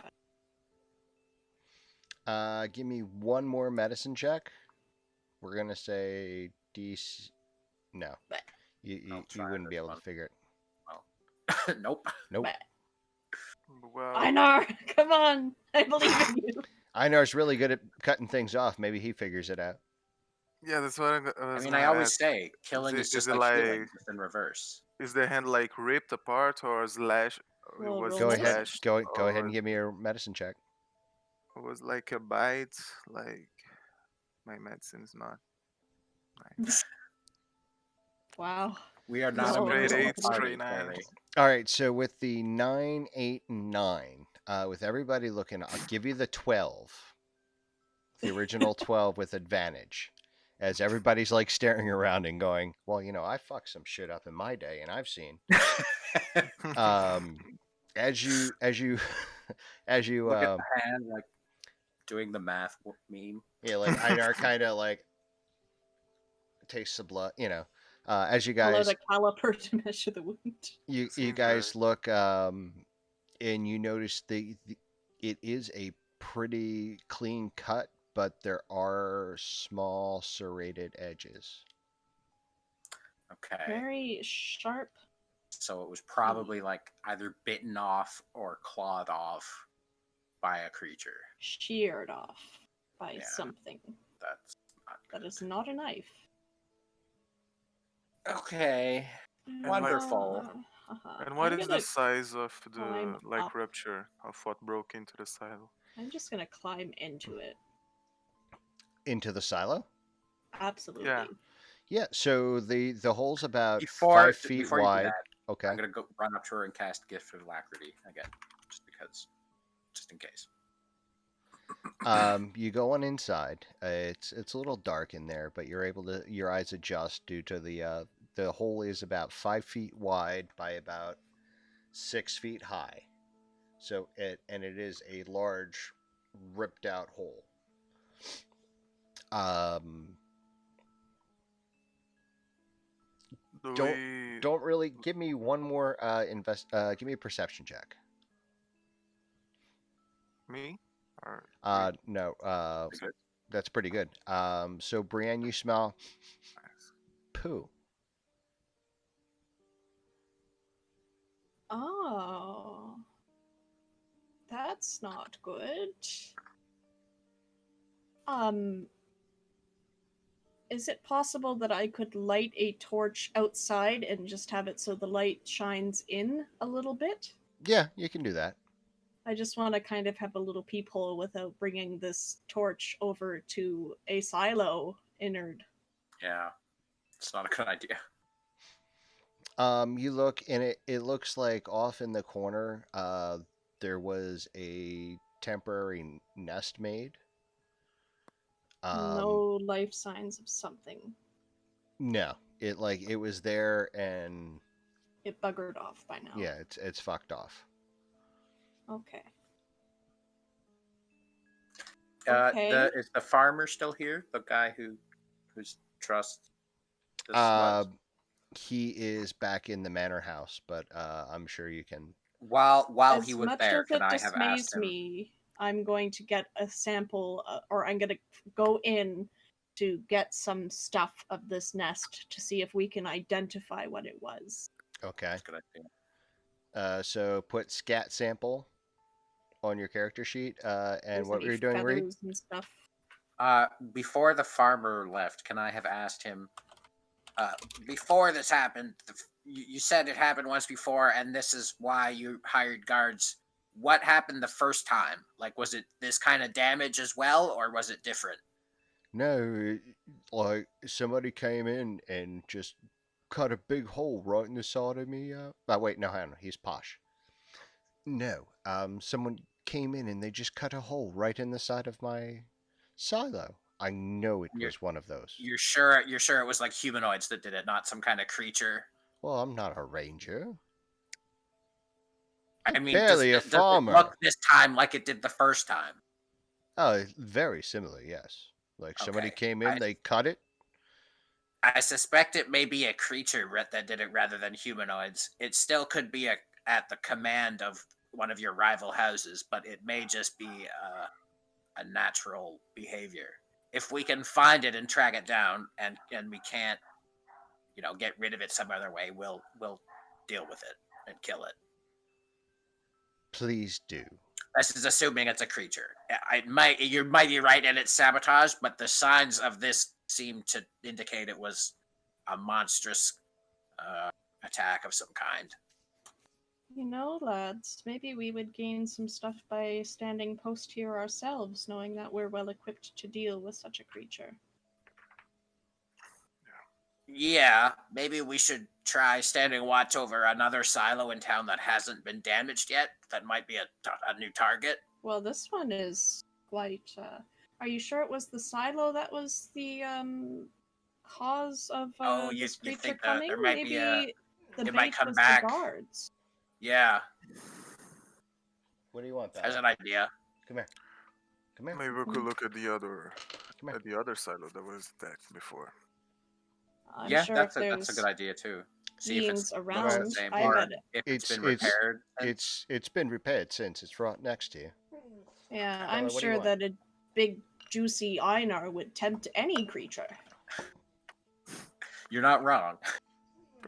fact? Give me one more medicine check. We're gonna say DC. No, But you try wouldn't be this able one. to figure it. Nope. Nope. Well, Einar, come on! I believe in you. Einar's really good at cutting things off. Maybe he figures it out. yeah, that's what I I was mean, gonna I always ask. say killing it- is is just it like healing, like- just in reverse. Is the hand like ripped apart or slash? Well, Was roll Go it ahead. slashed? Go ahead or and give me your medicine check. it was like a bite? Like my medicine's not nice. Wow. We are not No, a Straight no. medicinal 8, party, straight 9. Terry. All right. So with the 9, 8, and 9, with everybody looking, I'll give you the 12. The original 12 with advantage. As everybody's like staring around and going, well, I fucked some shit up in my day, and I've seen. As you Look at the hand, like doing the math meme. yeah, like Einar kind of like tastes the blood, as you Pull out guys a caliper to measure the wound. you Seems guys look and you notice it is a pretty clean cut, but there are small serrated edges. Okay. Very sharp. So it was probably like either bitten off or clawed off by a creature. Sheared off by Yeah. something That's not that good. is not a knife. Okay. like- Wonderful. And what I'm is gonna the size of the climb up. rupture of what broke into the silo? I'm just gonna climb into it. Into the silo? Absolutely. Yeah, so the hole's about Before 5 feet before you do wide. that, Okay. I'm gonna go run up to her and cast Gift of Alacrity again, just in case. You go on inside. It's a little dark in there, but you're able to your eyes adjust due to the hole is about 5 feet wide by about 6 feet high. So it is a large, ripped out hole. Don't really give me one more give me a perception check. Me? Or No, Good. that's pretty good. So Brienne, you smell Nice. poo. Oh. That's not good. Is it possible that I could light a torch outside and just have it so the light shines in a little bit? Yeah, you can do that. I just want to kind of have a little peephole without bringing this torch over to a silo innard. Yeah, it's not a good idea. You look and it looks like off in the corner, there was a temporary nest made. No life signs of something. No, it was there and It buggered off by now. yeah, it's fucked off. Okay. Okay. Is the farmer still here? The guy whose trust this was? He is back in the manor house, but I'm sure you can. While As he was much there, as can it I have dismays asked him? me, I'm going to get a sample, or I'm going to go in to get some stuff of this nest to see if we can identify what it was. Okay. Good idea. So put scat sample on your character sheet. And There's what any were you doing, Reed? feathers and stuff. Before the farmer left, can I have asked him? Before this happened, you said it happened once before, and this is why you hired guards. What happened the first time? Like, was it this kind of damage as well, or was it different? No, like somebody came in and just cut a big hole right in the side of me. Oh wait, no, hang on, he's posh. No, someone came in and they just cut a hole right in the side of my silo. I know it You're was one of those. You're sure? You're sure it was like humanoids that did it, not some kind of creature? Well, I'm not a ranger. I mean, Barely a does it look farmer. this time like it did the first time? Oh, very similar, yes. Like somebody Okay. came in, they cut it. I suspect it may be a creature that did it rather than humanoids. It still could be at the command of one of your rival houses, but it may just be a natural behavior. If we can find it and track it down, and we can't, get rid of it some other way, we'll deal with it and kill it. Please do. This is assuming it's a creature. You might be right, and it's sabotage, but the signs of this seem to indicate it was a monstrous attack of some kind. You know, lads, maybe we would gain some stuff by standing post here ourselves, knowing that we're well equipped to deal with such a creature. Yeah, maybe we should try standing watch over another silo in town that hasn't been damaged yet. That might be a new target. Well, this one is quite. Are you sure it was the silo that was the cause of You this creature think coming? there might be Maybe the it might bait come was back. the guards. Yeah, What do you want, as Bella? an idea. Come here. Come here. Maybe we could look at the other Come here. silo that was attacked before. I'm Yeah, sure that's if a there's good idea too. See if beings it's around, the same, I or bet. if it's been It's repaired. it's been repaired since. It's right next to you. Yeah, Bella, I'm what do you sure want? that a big juicy Einar would tempt any creature. You're not wrong.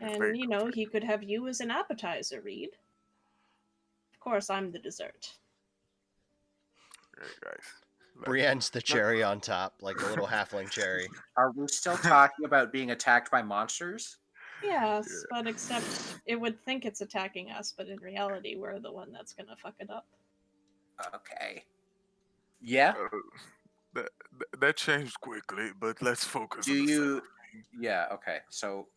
And, you know, he could have you as an appetizer, Reed. Of course, I'm the dessert. Right, guys. Brienne's the cherry on top, like a little halfling cherry. Are we still talking about being attacked by monsters? Yes, Yeah. but except it would think it's attacking us, but in reality, we're the one that's gonna fuck it up. Okay. Yeah. That changed quickly, but let's focus Do on the you? silo thing. Yeah. Okay. So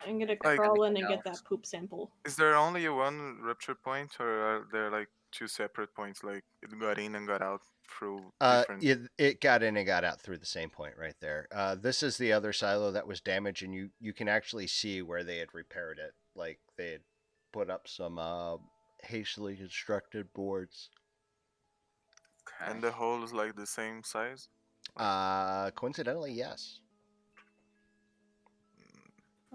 I'm gonna Like- crawl in and Anything get that poop sample. Is there only one rupture point, or are there like two separate points? Like it got in and got out through different. It got in and got out through the same point right there. This is the other silo that was damaged, and you can actually see where they had repaired it. Like they had put up some hastily constructed boards. okay. And the hole is like the same size. Coincidentally, yes.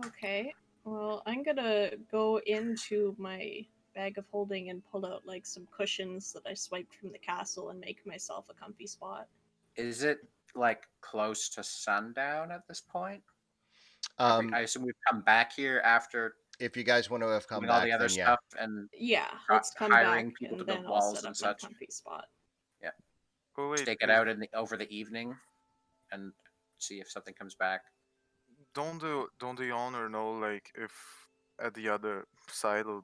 Okay, well, I'm gonna go into my bag of holding and pull out like some cushions that I swiped from the castle and make myself a comfy spot. Is it like close to sundown at this point? I assume we've come back here after If you guys want to have come doing all back, the other then yeah. stuff and Yeah, Hi- let's come hiring back people and to build then I'll walls set and up my such. comfy spot. Oh wait, stake it out over the evening and see if something comes back. Don't the owner know like if at the other silo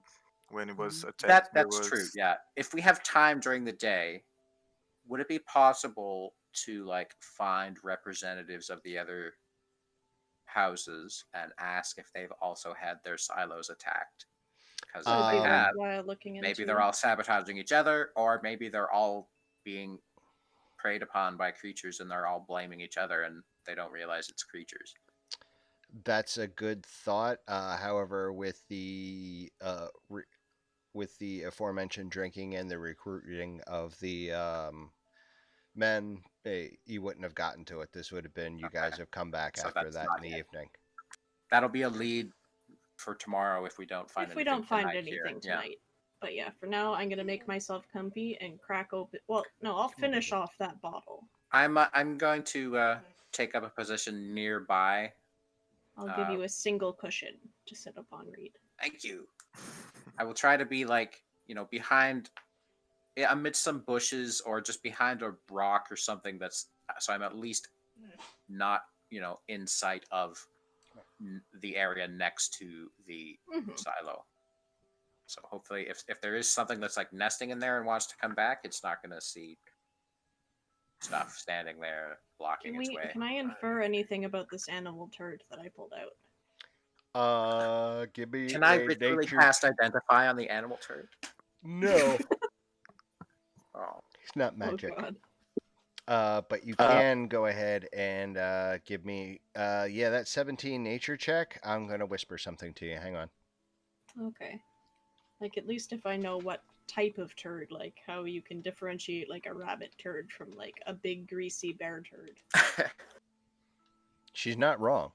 when it was attacked? That's true. Yeah. If we have time during the day, would it be possible to like find representatives of the other houses and ask if they've also had their silos attacked? Because if Would they be have, worthwhile looking into. maybe they're all sabotaging each other, or maybe they're all being preyed upon by creatures and they're all blaming each other and they don't realize it's creatures. That's a good thought. However, with the aforementioned drinking and the recruiting of the men, you wouldn't have gotten to it. This would have been you Okay. guys have come back So after that's that not in the yet. evening. That'll be a lead for tomorrow if we don't find If we anything don't find tonight here. anything Yeah. tonight. But yeah, for now, I'm gonna make myself comfy and crack open. Well, no, I'll finish off that bottle. I'm going to take up a position nearby. I'll give you a single cushion to sit upon, Reed. Thank you. I will try to be like, behind, amidst some bushes or just behind a rock or something that's, so I'm at least not, in sight of the area next to the Mhm. silo. So hopefully if there is something that's like nesting in there and wants to come back, it's not going to see stuff standing there blocking its way. Can I infer anything about this animal turd that I pulled out? Give me Can I a literally nature. cast identify on the animal turd? No, Oh, it's not Oh magic. god. But you can go ahead and give me, yeah, that 17 nature check. I'm gonna whisper something to you. Hang on. Okay. Like, at least if I know what type of turd, like how you can differentiate like a rabbit turd from like a big greasy bear turd. She's not wrong.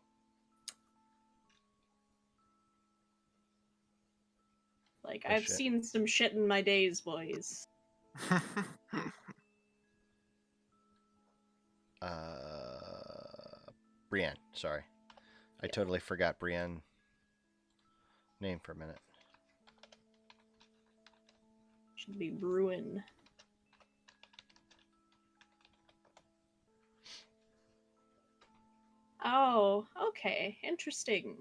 Like, Oh, I've shit. seen some shit in my days, boys. Brienne. Sorry, I totally forgot Brienne name for a minute. Should be Bruin. Oh, okay. Interesting.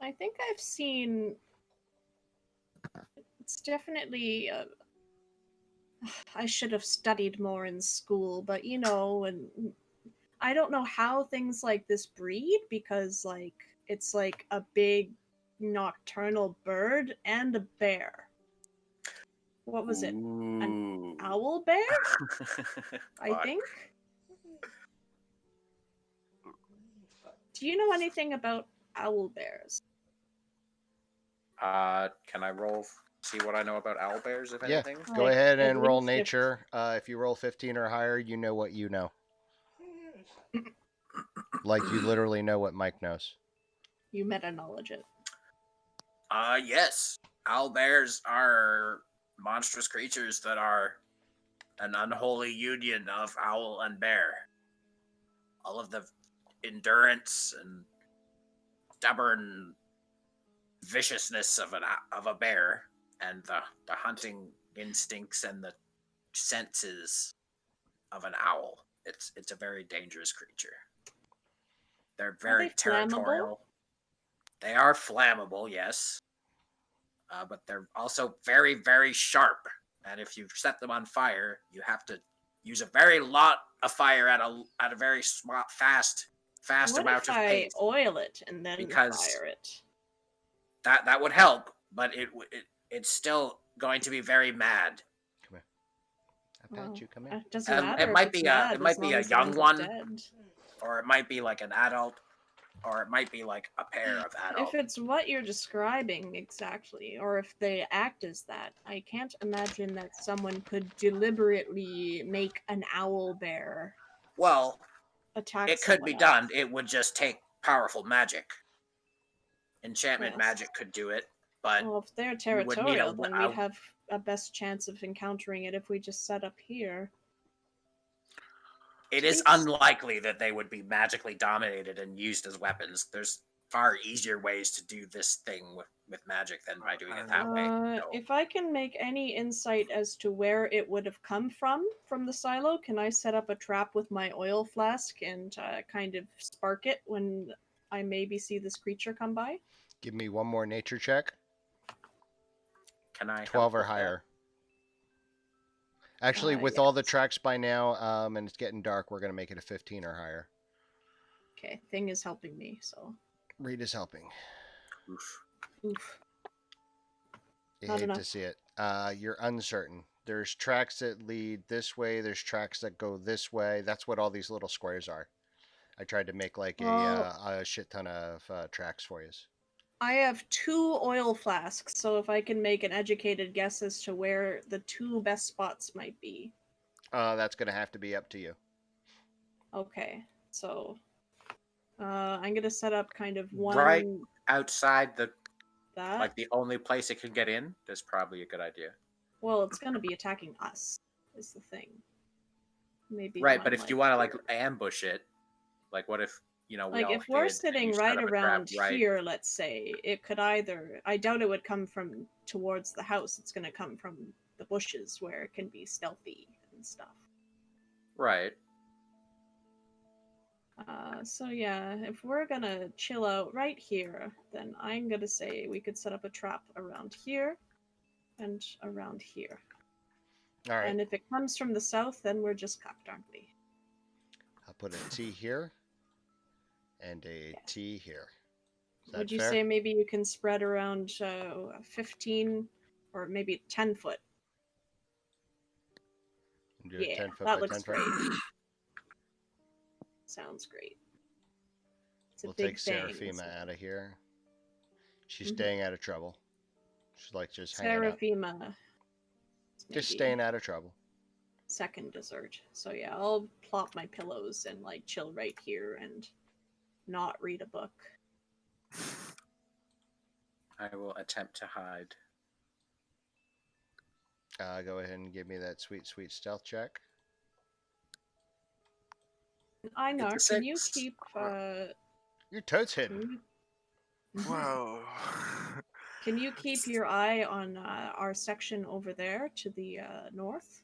I think I've seen. It's definitely. I should have studied more in school, but you know, and I don't know how things like this breed because, like, it's like a big nocturnal bird and a bear. What was it? An owl bear? I Fuck. think. Do you know anything about owl bears? Can I roll? See what I know about owl bears, if Yeah, anything. go Like, ahead at and roll least if- nature. If you roll 15 or higher, you know what you know. Like you literally know what Mike knows. You meta knowledge it. Yes. Owl bears are monstrous creatures that are an unholy union of owl and bear. All of the endurance and stubborn viciousness of a bear, and the hunting instincts and the senses of an owl. It's a very dangerous creature. They're very they flammable? territorial. They are flammable, yes, but they're also very, very sharp. And if you set them on fire, you have to use a very lot of fire at a very fast What amount if of I pace. oil it and then Because fire it? That would help, but it's still going to be very mad. Come here. I bet you come here. It doesn't And matter. it might if it's be mad, it might as be long a as it young ends up one, dead. or it might be like an adult, or it might be like a pair of adults. If it's what you're describing exactly, or if they act as that, I can't imagine that someone could deliberately make an owl bear Well, attack it could someone be else. done. It would just take powerful magic. Enchantment Yes. magic could do it, but Well, if they're you would need territorial, then we'd have a best chance of encountering it if we just set up here. it is It's- unlikely that they would be magically dominated and used as weapons. There's far easier ways to do this thing with magic than by doing it that way. So, If I can make any insight as to where it would have come from the silo, can I set up a trap with my oil flask and kind of spark it when I maybe see this creature come by? Give me one more nature check. Can I 12 help or with that? higher. Actually, with all the Yes. tracks by now, and it's getting dark, we're gonna make it a 15 or higher. Okay, thing is helping me, so. Reed is helping. Oof. Oof. You Not hate to enough. see it. You're uncertain. There's tracks that lead this way. There's tracks that go this way. That's what all these little squares are. I tried to make like a shit ton of tracks for you. I have 2 oil flasks, so if I can make an educated guess as to where the 2 best spots might be. That's gonna have to be up to you. Okay, so I'm gonna set up kind of one Right outside the that. like the only place it can get in. That's probably a good idea. Well, it's gonna be attacking us, is the thing. Maybe Right, one, but if you want to like here. ambush it, like what if we Like, all if we're hid and sitting you set right up a trap around right- here, let's say, it could either. I doubt it would come from towards the house. It's gonna come from the bushes where it can be stealthy and stuff. Right. So yeah, if we're gonna chill out right here, then I'm gonna say we could set up a trap around here and around here. All right. And if it comes from the south, then we're just cocked, aren't we? I'll put a T here and a T here. Is that Would you fair? say maybe you can spread around 15 or maybe 10 foot? Do a Yeah, 10 foot that by looks 10 foot. great. Sounds great. It's a We'll big take thing. Seraphima out of here. She's Mhm. staying out of trouble. She's like just hanging out. Seraphima. Just maybe staying out of trouble. second dessert. So yeah, I'll plop my pillows and like chill right here and not read a book. I will attempt to hide. Go ahead and give me that sweet, sweet stealth check. I know. It's a Can you 6. keep? Your toad's Can hidden. you, Wow. can you keep your eye on our section over there to the north?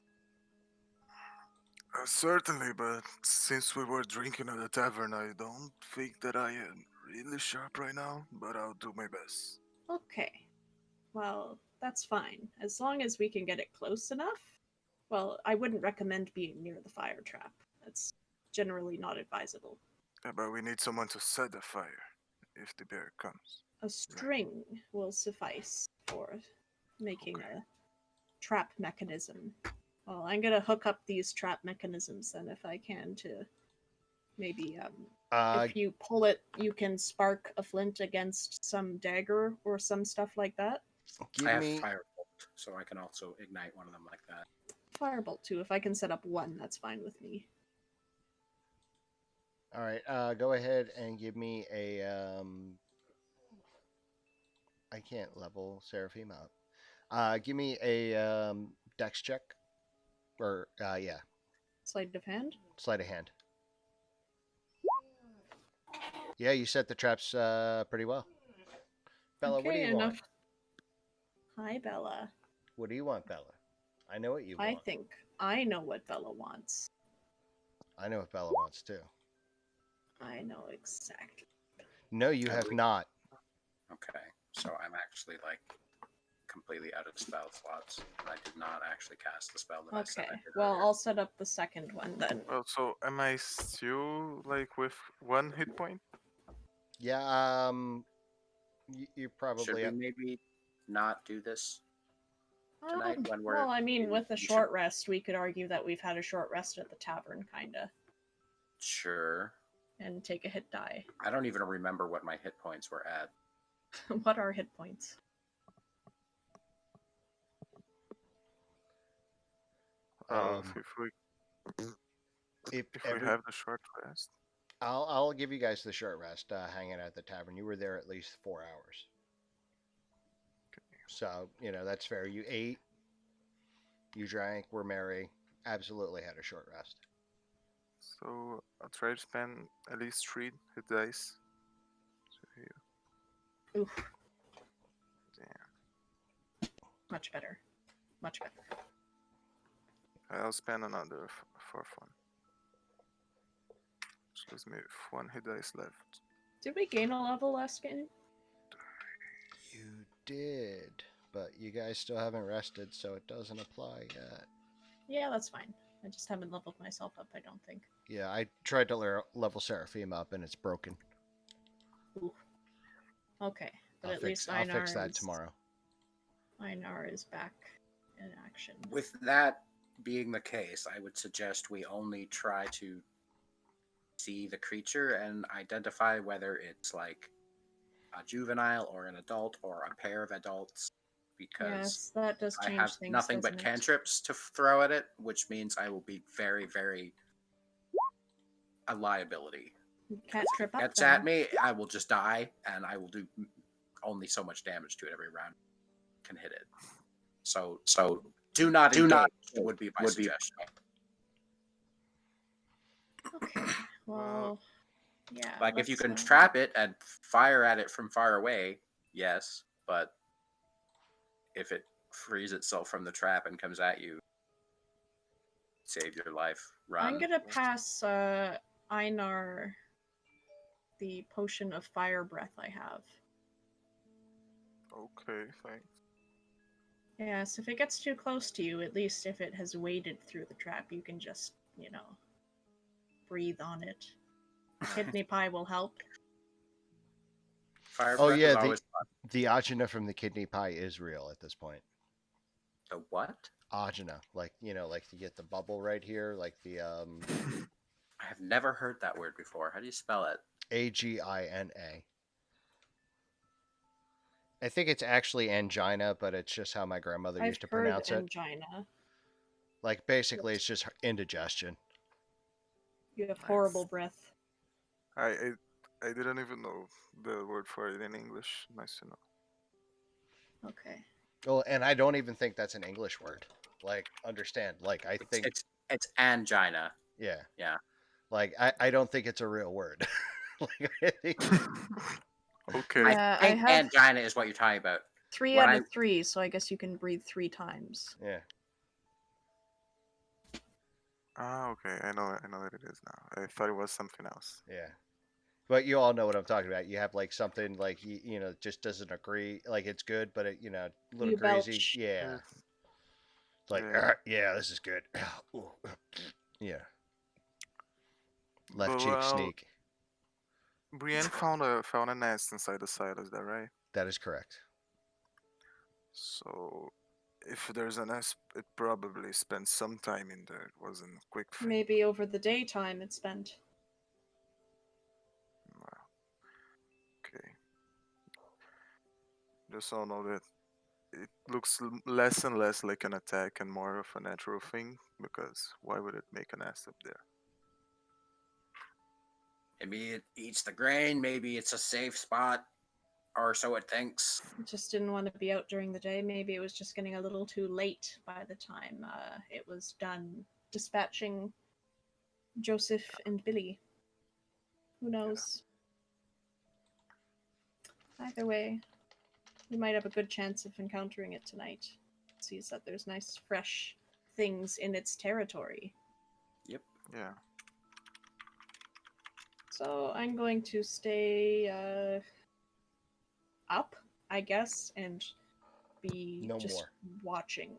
Certainly, but since we were drinking at the tavern, I don't think that I am really sharp right now, but I'll do my best. Okay. Well, that's fine. As long as we can get it close enough. Well, I wouldn't recommend being near the fire trap. That's generally not advisable. Yeah, but we need someone to set the fire if the bear comes. A string will suffice for making Okay. a trap mechanism. Well, I'm gonna hook up these trap mechanisms then if I can to maybe if you pull it you can spark a flint against some dagger or some stuff like that. Give I have me. firebolt, so I can also ignite one of them like that. Firebolt too. If I can set up one, that's fine with me. All right. Go ahead and give me a. I can't level Seraphim up. Give me a dex check, or yeah, Sleight of hand. sleight of hand. Yeah, you set the traps pretty well. Bella, what do Okay, you want? enough. Hi, Bella. What do you want, Bella? I know what you I want. think I know what Bella wants. I know what Bella wants too. I know exactly. No, you have not. Okay, so I'm actually like completely out of spell slots. I did not actually cast the spell that I said Okay. I did Well, earlier. I'll set up the second one then. Well, so am I still like with 1 hit point? Yeah. You Should probably. we maybe not do this tonight when we're? Well, I mean, in- with a we should- short rest, we could argue that we've had a short rest at the tavern, kinda, Sure. and take a hit die. I don't even remember what my hit points were at. What are hit points? If we If if we every, have the short rest. I'll give you guys the short rest hanging out at the tavern. You were there at least 4 hours. So, that's fair. You ate, you drank, were merry, absolutely had a short rest. So I'll try to spend at least 3 hit dice. So here. Oof. Damn. Much better. Much better. I'll spend another 4th one. Which leaves me with 1 hit dice left. Did we gain a level last game? You did, but you guys still haven't rested, so it doesn't apply yet. Yeah, that's fine. I just haven't leveled myself up, I don't think. Yeah, I tried to level Seraphim up, and it's broken. Ooh. Okay, but I'll at fix least Einar that is, tomorrow. Einar is back in action. With that being the case, I would suggest we only try to see the creature and identify whether it's like a juvenile or an adult or a pair of adults, because Yes, that does I change have things. nothing but doesn't it? cantrips to throw at it, which means I will be very, very a liability. You can't trip up. Gets then. at me, I will just die, and I will do only so much damage to it every round. Can hit it. So do not would be my suggestion. Okay. Well, yeah. Like if you let's, can trap it and fire at it from far away, yes, but if it frees itself from the trap and comes at you, save your life. Run. I'm gonna pass Einar the potion of fire breath I have. Okay, thanks. Yes, if it gets too close to you, at least if it has waded through the trap, you can just, breathe on it. Kidney pie will help. Fire Oh breath yeah, is always fun. the agina from the kidney pie is real at this point. The what? Agina, like like you get the bubble right here, like the I have never heard that word before. How do you spell it? Agina. I think it's actually angina, but it's just how my grandmother I've used to heard pronounce it. angina. Like basically, it's just indigestion. You have Nice. horrible breath. I didn't even know the word for it in English. Nice to know. Okay. Well, and I don't even think that's an English word. Like, understand? Like, I think, It's angina. yeah, Yeah. like I don't think it's a real word. Like, I think, Okay. Yeah, I think I have angina is what you're talking about. 3 when out I- of 3, so I guess you can breathe 3 times. yeah. Ah, okay. I know what it is now. I thought it was something else. Yeah. But you all know what I'm talking about. You have like something like just doesn't agree. Like it's good, but it a little You crazy. belch. Yeah. Yes. It's like Yeah. yeah, this is good. Ooh. Yeah. Left But cheek well, sneak. Brienne found a nest inside the silo. Is that right? That is correct. So, if there's a nest, it probably spent some time in there. It wasn't a quick thing. Maybe over the daytime it's spent. Wow. Okay. Just so know that it looks less and less like an attack and more of a natural thing. Because why would it make a nest up there? Maybe it eats the grain. Maybe it's a safe spot, or so it thinks. It just didn't want to be out during the day. Maybe it was just getting a little too late by the time it was done dispatching Joseph and Billy. Who knows? Either way, we might have a good chance of encountering it tonight. It sees that there's nice, fresh things in its territory. Yep. Yeah. So I'm going to stay up, I guess, and be No just more. watching.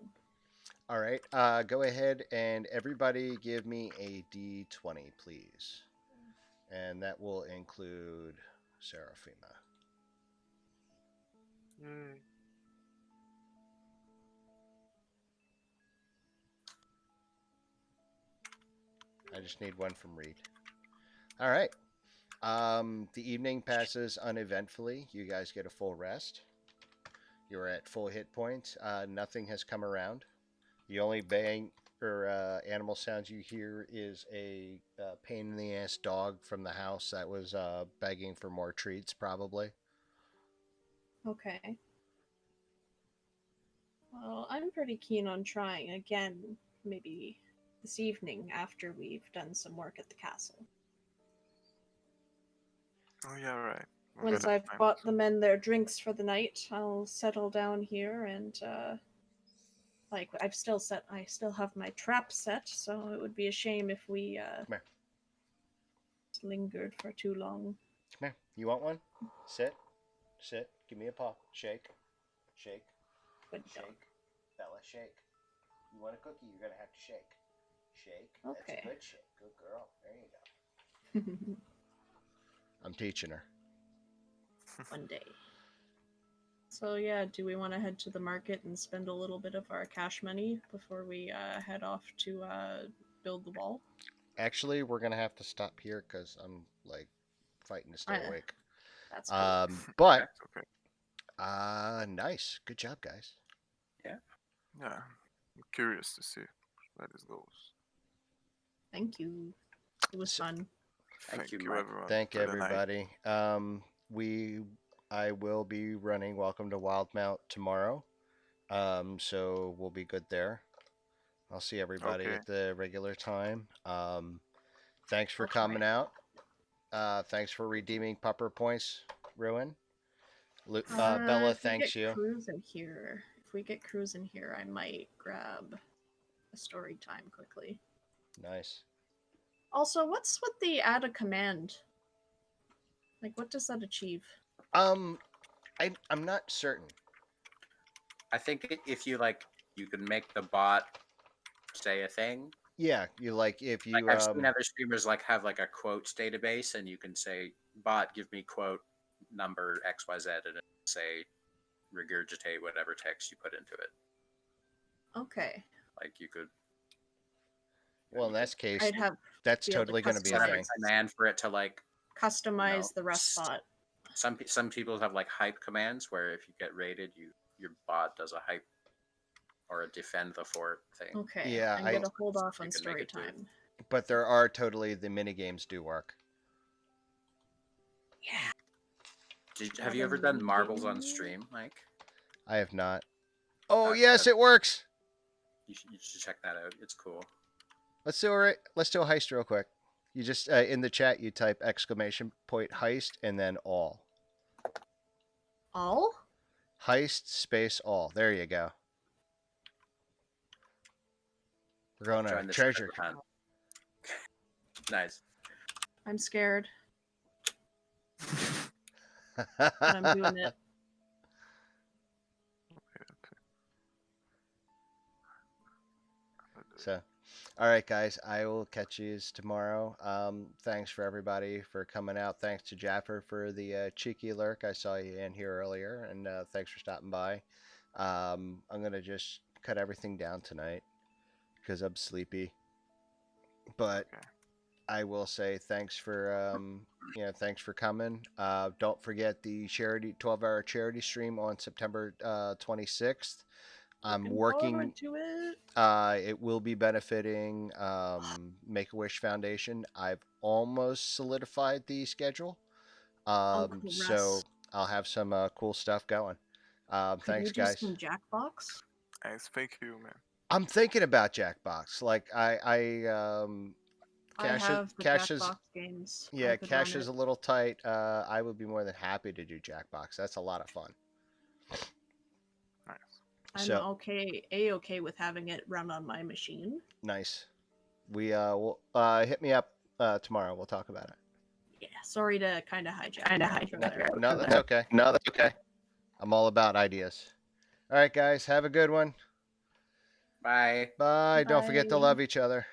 All right. Go ahead and everybody give me a D20, please. And that will include Seraphima. Yay. I just need one from Reed. All right. The evening passes uneventfully. You guys get a full rest. You're at full hit points. Nothing has come around. The only bang or animal sounds you hear is a pain in the ass dog from the house that was begging for more treats, probably. Okay. Well, I'm pretty keen on trying again, maybe this evening after we've done some work at the castle. Oh yeah, right. Once I've bought the men their drinks for the night, I'll settle down here and I still have my trap set, so it would be a shame if we Come here. lingered for too long. Come here. You want one? Sit. Sit. Give me a paw. Shake. Shake. Good dog. Shake. Bella, shake. You want a cookie? You're going to have to shake. Shake. Okay. That's a good shake. Good girl. There you go. I'm teaching her. One day. So yeah, do we want to head to the market and spend a little bit of our cash money before we head off to build the wall? Actually, we're going to have to stop here because I'm like fighting to stay awake. That's cool. But Okay. nice. Good job, guys. Yeah. I'm curious to see where this goes. Thank you. It was fun. Thank you, you Mike. everyone. Thank for the night. everybody. I will be running Welcome to Wildmount tomorrow. So we'll be good there. I'll see everybody Okay. at the regular time. Thanks for Okay. coming out. Thanks for redeeming pupper points, Ruin. Bella, thanks if we you. get Cruz in here, if we get Cruz in here, I might grab a story time quickly. Nice. Also, what's with the add a command? Like, what does that achieve? I'm not certain. I think if you you can make the bot say a thing. Yeah, you like if you Like I've seen other streamers like have like a quotes database, and you can say, "Bot, give me quote number XYZ," and it say regurgitate whatever text you put into it. Okay. Like you could. well, in that case, I'd have that's be able to totally going to be a Set up a thing. command for it to like. customize the rest bot. Some people have like hype commands where if you get raided, your bot does a hype or a defend the fort thing. Okay. Yeah, I'm I- gonna hold off You on can make story it do. time. But there are totally the mini games do work. Yeah. Have you ever done marbles on stream, Mike? I have not. Oh Okay. yes, it works. You should check that out. It's cool. Let's do a heist real quick. You just in the chat you type !! heist and then all. All? Heist space all. There you go. We're going on Join a the treasure. treasure hunt. Nice. I'm scared, but I'm doing it. So, all right, guys, I will catch you tomorrow. Thanks for everybody for coming out. Thanks to Jaffer for the cheeky lurk. I saw you in here earlier, and thanks for stopping by. I'm gonna just cut everything down tonight because I'm sleepy. But Okay. I will say thanks for thanks for coming. Don't forget the 12-hour charity stream on September 26th. I'm Looking working. forward to it. It will be benefiting Make-A-Wish Foundation. I've almost solidified the schedule, so congrats. I'll have some cool stuff going. Could Thanks, you do guys. some Jackbox? Nice, thank you, man. I'm thinking about Jackbox. Like I Cash have the Cash is Jackbox games. I yeah, could Cash run is it. a little tight. I would be more than happy to do Jackbox. That's a lot of fun. Nice. I'm So okay with having it run on my machine. nice. We will hit me up tomorrow. We'll talk about it. Yeah, sorry to kind of hijack. No, that's okay. No, that's okay. I'm all about ideas. All right, guys. Have a good one. Bye. Bye. Don't forget to Bye. love each other.